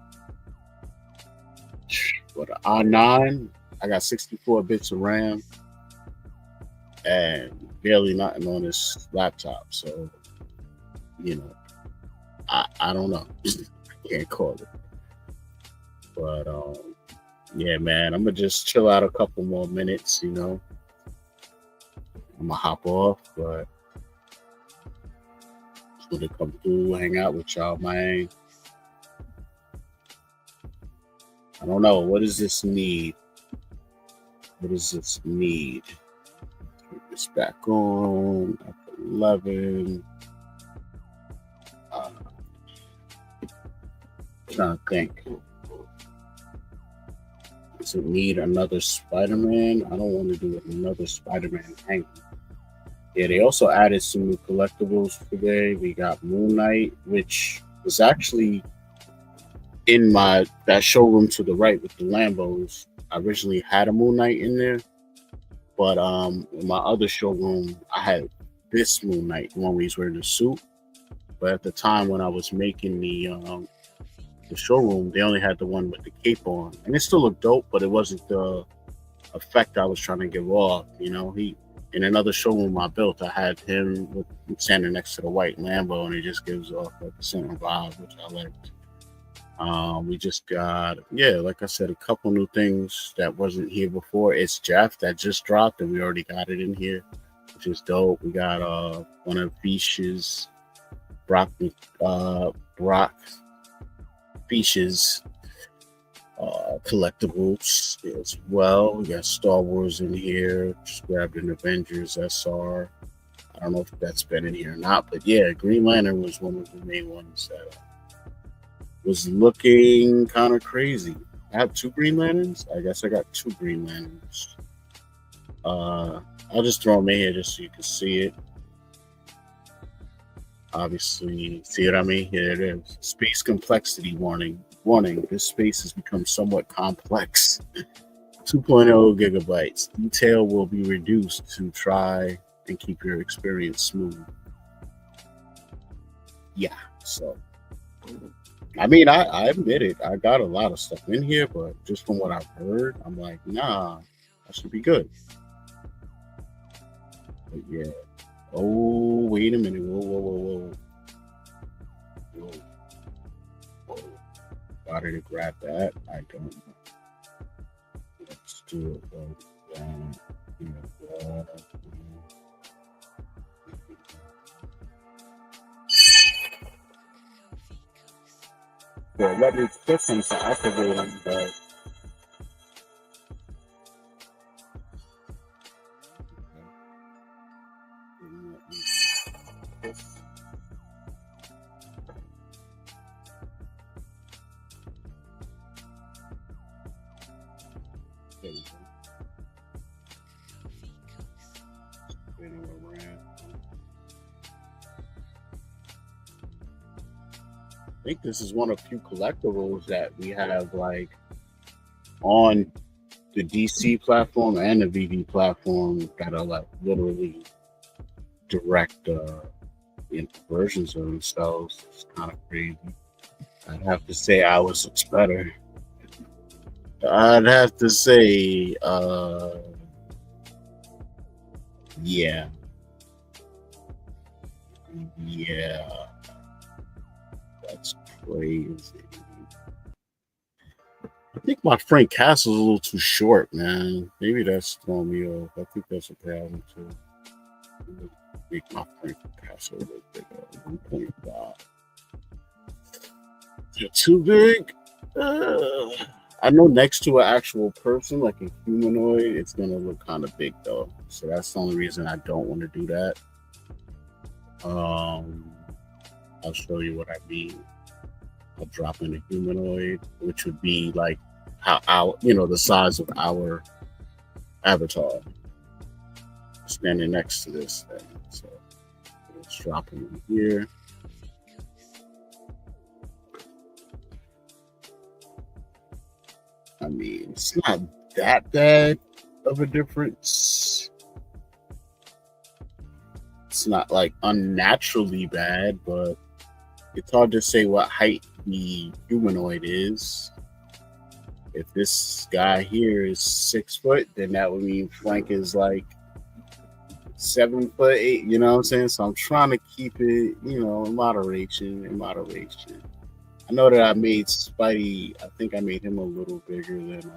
what, an i9? I got 64 bits of RAM and barely nothing on this laptop. So, you know, I don't know. I can't call it. But yeah, man, I'm gonna just chill out a couple more minutes, you know. I'm gonna hop off, but just gonna come through, hang out with y'all, man. I don't know. What does this need? What does this need? Put this back on after 11. Trying to think. Does it need another Spider-Man? I don't want to do another Spider-Man hanging. Yeah, they also added some new collectibles today. We got Moon Knight, which was actually in that showroom to the right with the Lambos. I originally had a Moon Knight in there, but in my other showroom, I had this Moon Knight, the one where he's wearing the suit. But at the time when I was making the showroom, they only had the one with the cape on, and it still looked dope, but it wasn't the effect I was trying to give off. You know, in another showroom I built, I had him standing next to the white Lambo, and it just gives off like a certain vibe, which I liked. We just got, like I said, a couple new things that wasn't here before. It's Jeff that just dropped, and we already got it in here, which is dope. We got one of Fish's Brock Fish's collectibles as well. We got Star Wars in here. Just grabbed an Avengers SR. I don't know if that's been in here or not, but yeah, Green Lantern was one of the main ones that was looking kind of crazy. I have 2 Green Lanterns. I guess I got 2 Green Lanterns. I'll just throw them in here just so you can see it. Obviously, see what I mean? Here it is. Space complexity warning. Warning, this space has become somewhat complex. 2.0 gigabytes. Detail will be reduced to try and keep your experience smooth. Yeah, so. I mean, I admit it. I got a lot of stuff in here, but just from what I've heard, I'm like, nah, that should be good. But yeah. Oh, wait a minute. Whoa. Why did it grab that? I don't know. Let's do it though. Yeah, let me click him to activate him, but there you go. Spinning around. I think this is one of few collectibles that we have like on the DC platform and the VV platform that are like literally direct versions of themselves. It's kind of crazy. I'd have to say ours looks better. I'd have to say, yeah. That's crazy. I think my Frank Castle's a little too short, man. Maybe that's throwing me off. I think that's a problem too. Make my Frank Castle a little bigger. 1.5. You're too big. I know next to an actual person, like a humanoid, it's gonna look kind of big though. So that's the only reason I don't want to do that. Um, I'll show you what I mean. I'll drop in a humanoid, which would be like how our, the size of our avatar standing next to this thing. So let's drop him in here. I mean, it's not that bad of a difference. It's not like unnaturally bad, but it's hard to say what height the humanoid is. If this guy here is 6 foot, then that would mean Frank is like 7 foot 8. You know what I'm saying? So I'm trying to keep it, in moderation. I know that I made Spidey. I think I made him a little bigger than,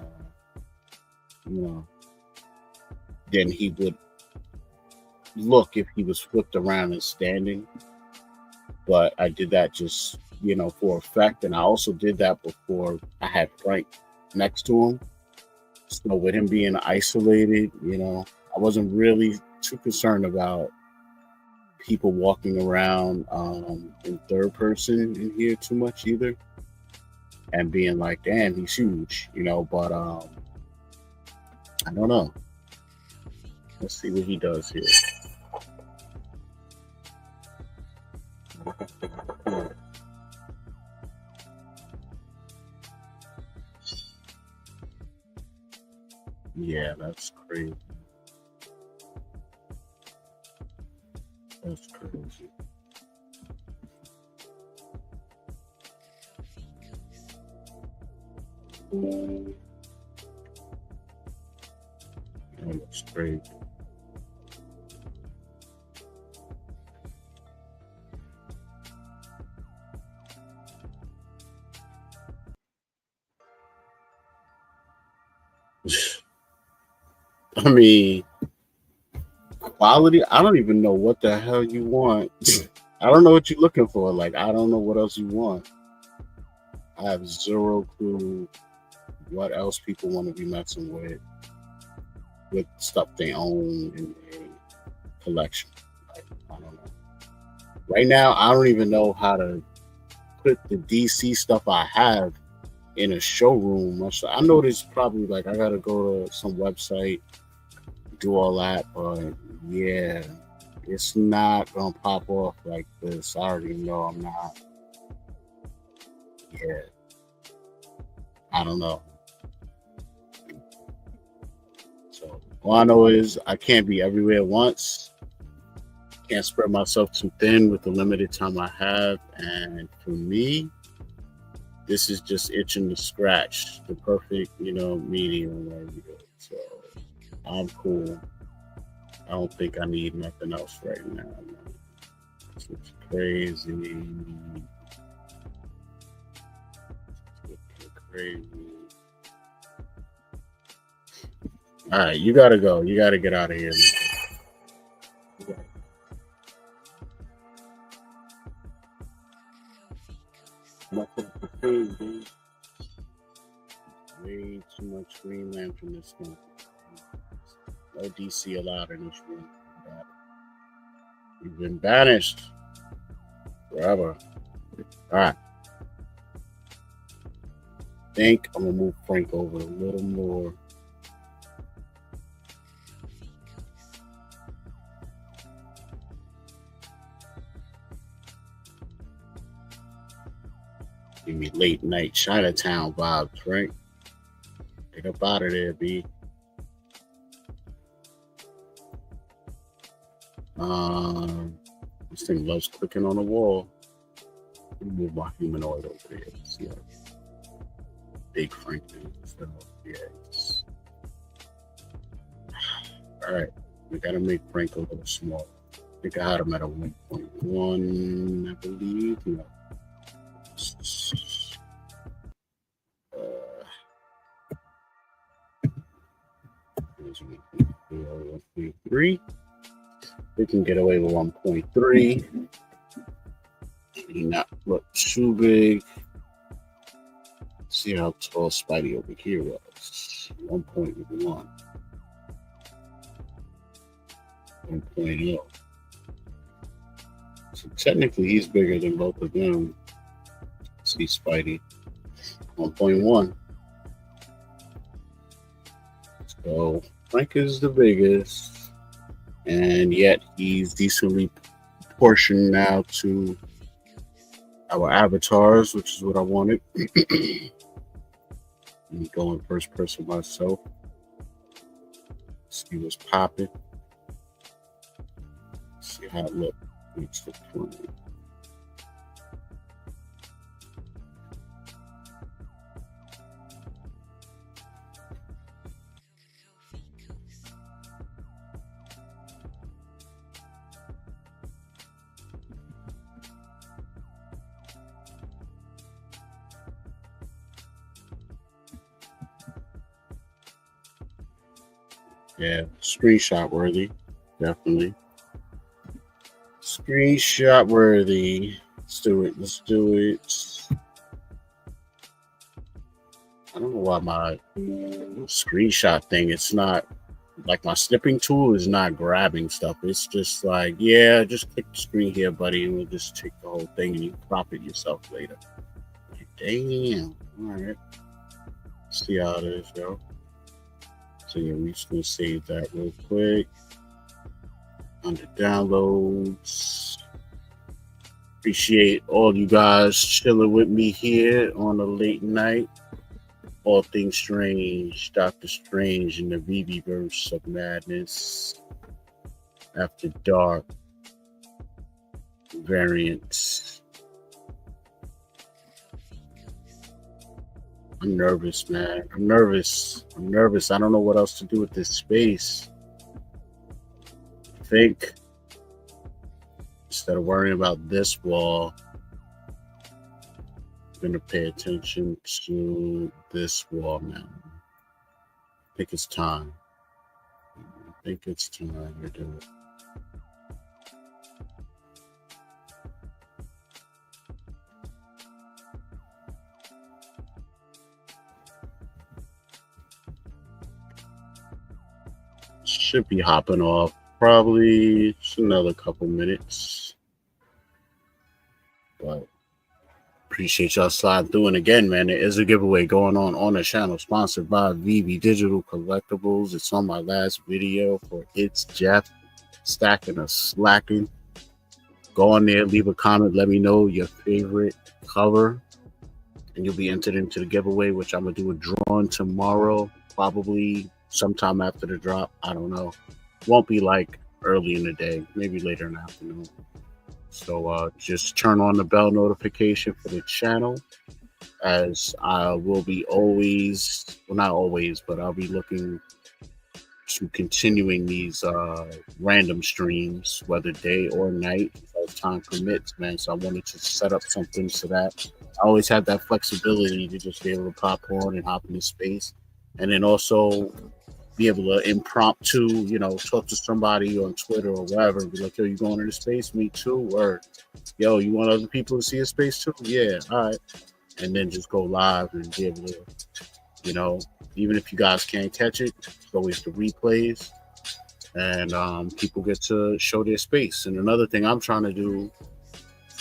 you know, than he would look if he was flipped around and standing. But I did that just, for effect. And I also did that before I had Frank next to him. So with him being isolated, I wasn't really too concerned about people walking around in third person in here too much either. And being like, damn, he's huge, but I don't know. Let's see what he does here. Yeah, that's crazy. That's crazy. That's crazy. I mean, quality, I don't even know what the hell you want. I don't know what you're looking for. Like, I don't know what else you want. I have zero clue what else people want to be messing with stuff they own in their collection. Like, I don't know. Right now, I don't even know how to put the DC stuff I have in a showroom. I know there's probably like I gotta go to some website, do all that, but yeah, it's not gonna pop off like this. I already know I'm not. Yeah, I don't know. So all I know is I can't be everywhere at once. Can't spread myself too thin with the limited time I have. And for me, this is just itching to scratch the perfect, medium right here. So I'm cool. I don't think I need nothing else right now. It's crazy. It's crazy. All right, you gotta go. You gotta get out of here. Way too much Green Lantern this month. No DC allowed in this room. You've been banished forever. All right. Think I'm gonna move Frank over a little more. Give me late night Chinatown vibes, Frank. Get up out of there, B. This thing loves clicking on the wall. Let me move my humanoid over there. See how big Frank is. So, yeah. All right. We got to make Frank a little smaller. I think I had him at a 1.1, I believe. No. 1.3. We can get away with 1.3. He not look too big. See how tall Spidey over here was. 1.1. 1.0. So technically, he's bigger than both of them. See Spidey. 1.1. So Frank is the biggest, and yet he's decently proportioned now to our avatars, which is what I wanted. I'm going first person myself. See what's popping. See how it looks. Reach the point. Yeah, screenshot worthy, definitely. Screenshot worthy. Let's do it. Let's do it. I don't know why my screenshot thing, it's not like my snipping tool is not grabbing stuff. It's just like, yeah, just click the screen here, buddy, and we'll just take the whole thing and you crop it yourself later. Like, damn. All right. See how it is, yo. So yeah, we're just gonna save that real quick. Under downloads. Appreciate all you guys chilling with me here on a late night. All things strange, Doctor Strange in the VeVeVerse of madness. After dark variants. I'm nervous, man. I'm nervous. I don't know what else to do with this space. I think instead of worrying about this wall, I'm going to pay attention to this wall now. I think it's time. To do it. Should be hopping off probably just another couple minutes, but appreciate y'all sliding through. And again, man, there is a giveaway going on the channel sponsored by VV Digital Collectibles. It's on my last video for It's Jeff Stacking or Slacking. Go on there, leave a comment, let me know your favorite cover, and you'll be entered into the giveaway, which I'm gonna do a drawing tomorrow, probably sometime after the drop. I don't know. Won't be like early in the day, maybe later in the afternoon. So just turn on the bell notification for the channel, as I will be always, well, not always, but I'll be looking to continuing these random streams, whether day or night, as time permits, man. So I wanted to set up something so that I always have that flexibility to just be able to pop on and hop into space, and then also be able to impromptu, talk to somebody on Twitter or wherever and be like, yo, you going into space? Me too. Or, yo, you want other people to see a space too? Yeah, all right. And then just go live and be able to, even if you guys can't catch it, it's always the replays. And people get to show their space. And another thing I'm trying to do,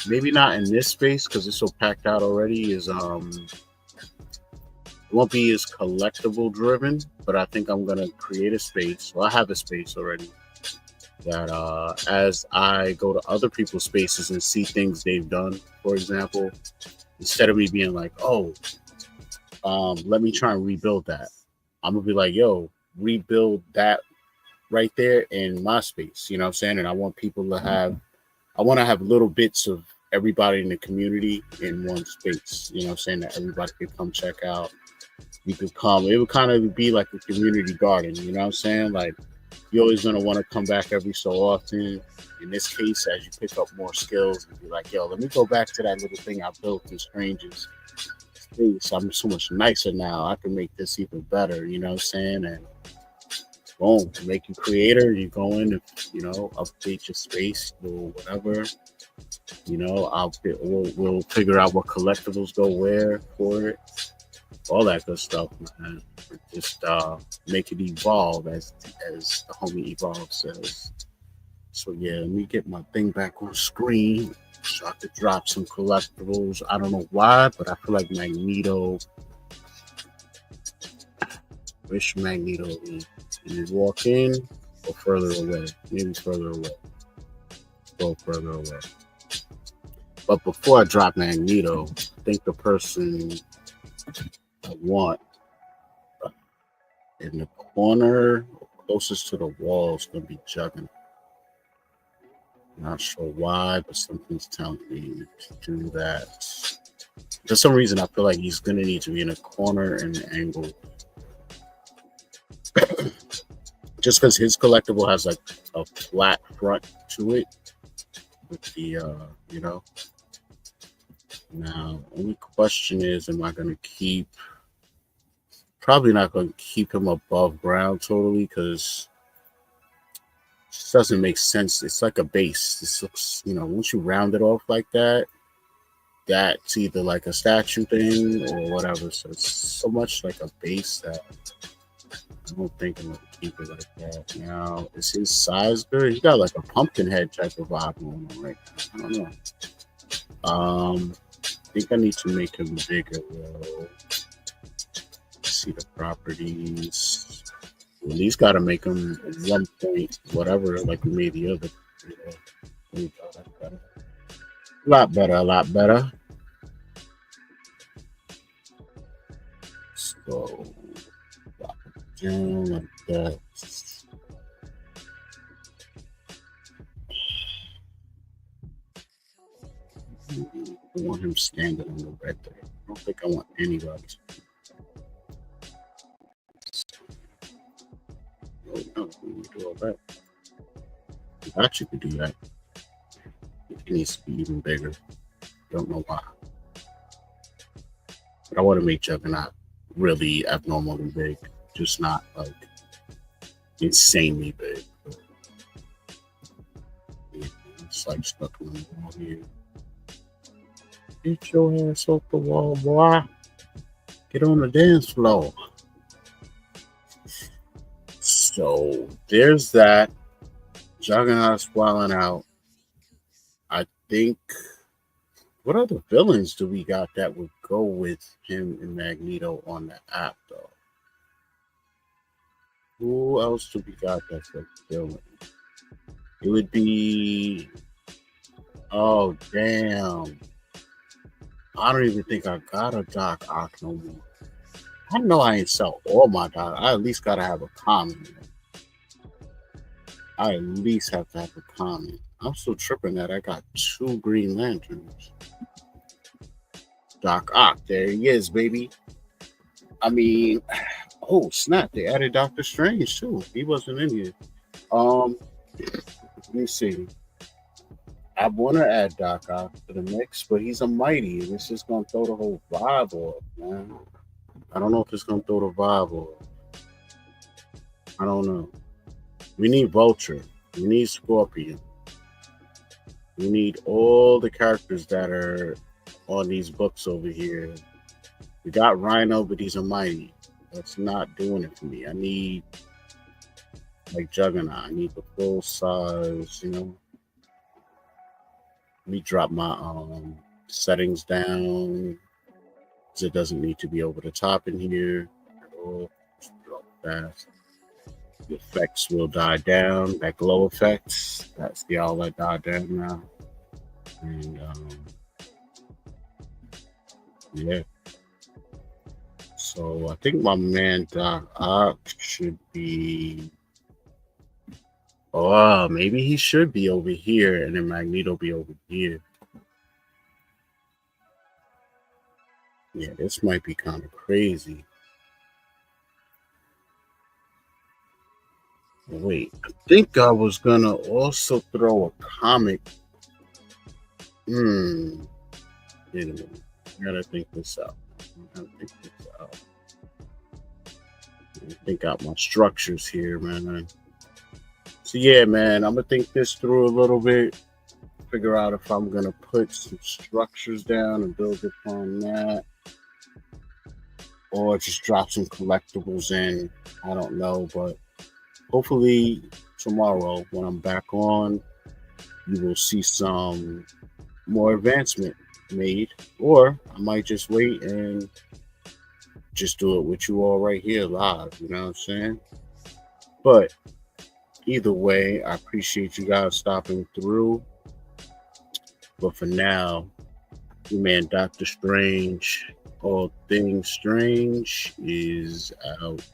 maybe not in this space because it's so packed out already, is it won't be as collectible driven, but I think I'm gonna create a space. Well, I have a space already that as I go to other people's spaces and see things they've done, for example, instead of me being like, oh, let me try and rebuild that, I'm gonna be like, yo, rebuild that right there in my space. You know what I'm saying? And I want people to I want to have little bits of everybody in the community in one space. You know what I'm saying? That everybody can come check out. You could come. It would kind of be like a community garden. You know what I'm saying? Like, you're always going to want to come back every so often. In this case, as you pick up more skills and be like, yo, let me go back to that little thing I built in Strange's space. I'm so much nicer now. I can make this even better. You know what I'm saying? And boom, to make you creator, you go in and, update your space or whatever. We'll figure out what collectibles go where for it. all that good stuff, man. Just make it evolve as the homie Evolve says. So yeah, let me get my thing back on screen so I could drop some collectibles. I don't know why, but I feel like Magneto. Wish Magneto is. Can you walk in or further away? Maybe further away. Go further away. But before I drop Magneto, I think the person I want in the corner closest to the wall is going to be Juggernaut. Not sure why, but something's telling me to do that. For some reason, I feel like he's going to need to be in a corner and an angle. Just because his collectible has like a flat front to it with the, you know. Now, only question is, am I going to keep... Probably not going to keep him above ground totally because it just doesn't make sense. It's like a base. This looks, you know, once you round it off like that, that's either like a statue thing or whatever. So it's so much like a base that I don't think I'm going to keep it like that. Now, is his size good? He got like a pumpkin head type of vibe going on right now. I don't know. I think I need to make him bigger though. See the properties. At least got to make them 1 point whatever, like we made the other. There we go, that's better. A lot better, a lot better. So, drop it down like that. I want him standing on the red there. I don't think I want anybody. Oh, no, we do all that. I thought you could do that. It needs to be even bigger. Don't know why. But I want to make Juggernaut really abnormally big. Just not like insanely big. But, yeah, it's like stuck on the wall here. Get your ass off the wall, boy. Get on the dance floor. So there's that. Juggernaut's wilding out. I think. What other villains do we got that would go with him and Magneto on the app, though? Who else do we got that's a villain? It would be. Oh, damn. I don't even think I got a Doc Ock no more. I know I ain't sell all my Doc. I at least gotta have a common. I at least have to have a common. I'm still tripping that I got 2 Green Lanterns. Doc Ock, there he is, baby. I mean, oh snap! They added Doctor Strange too. He wasn't in here. Let me see. I want to add Doc Ock to the mix, but he's a mighty, and it's just gonna throw the whole vibe off, man. I don't know if it's gonna throw the vibe off. I don't know. We need Vulture. We need Scorpion. We need all the characters that are on these books over here. We got Rhino, but he's a mighty. That's not doing it for me. I need like Juggernaut. I need the full size, you know. Let me drop my settings down. Because it doesn't need to be over the top in here. Just drop that. The effects will die down. That glow effects. That's the all that died down now. And yeah. So I think my man Doc Ock should be. Oh, maybe he should be over here, and then Magneto be over here. Yeah, this might be kind of crazy. Wait, I think I was gonna also throw a comic. Wait a minute. I gotta think this out. Think out my structures here, man. So yeah, man, I'm gonna think this through a little bit. Figure out if I'm gonna put some structures down and build upon that. or just drop some collectibles in. I don't know, but hopefully tomorrow when I'm back on, you will see some more advancement made, or I might just wait and just do it with you all right here live. You know what I'm saying? But either way, I appreciate you guys stopping through. But for now, your man Doctor Strange, all things strange, is out.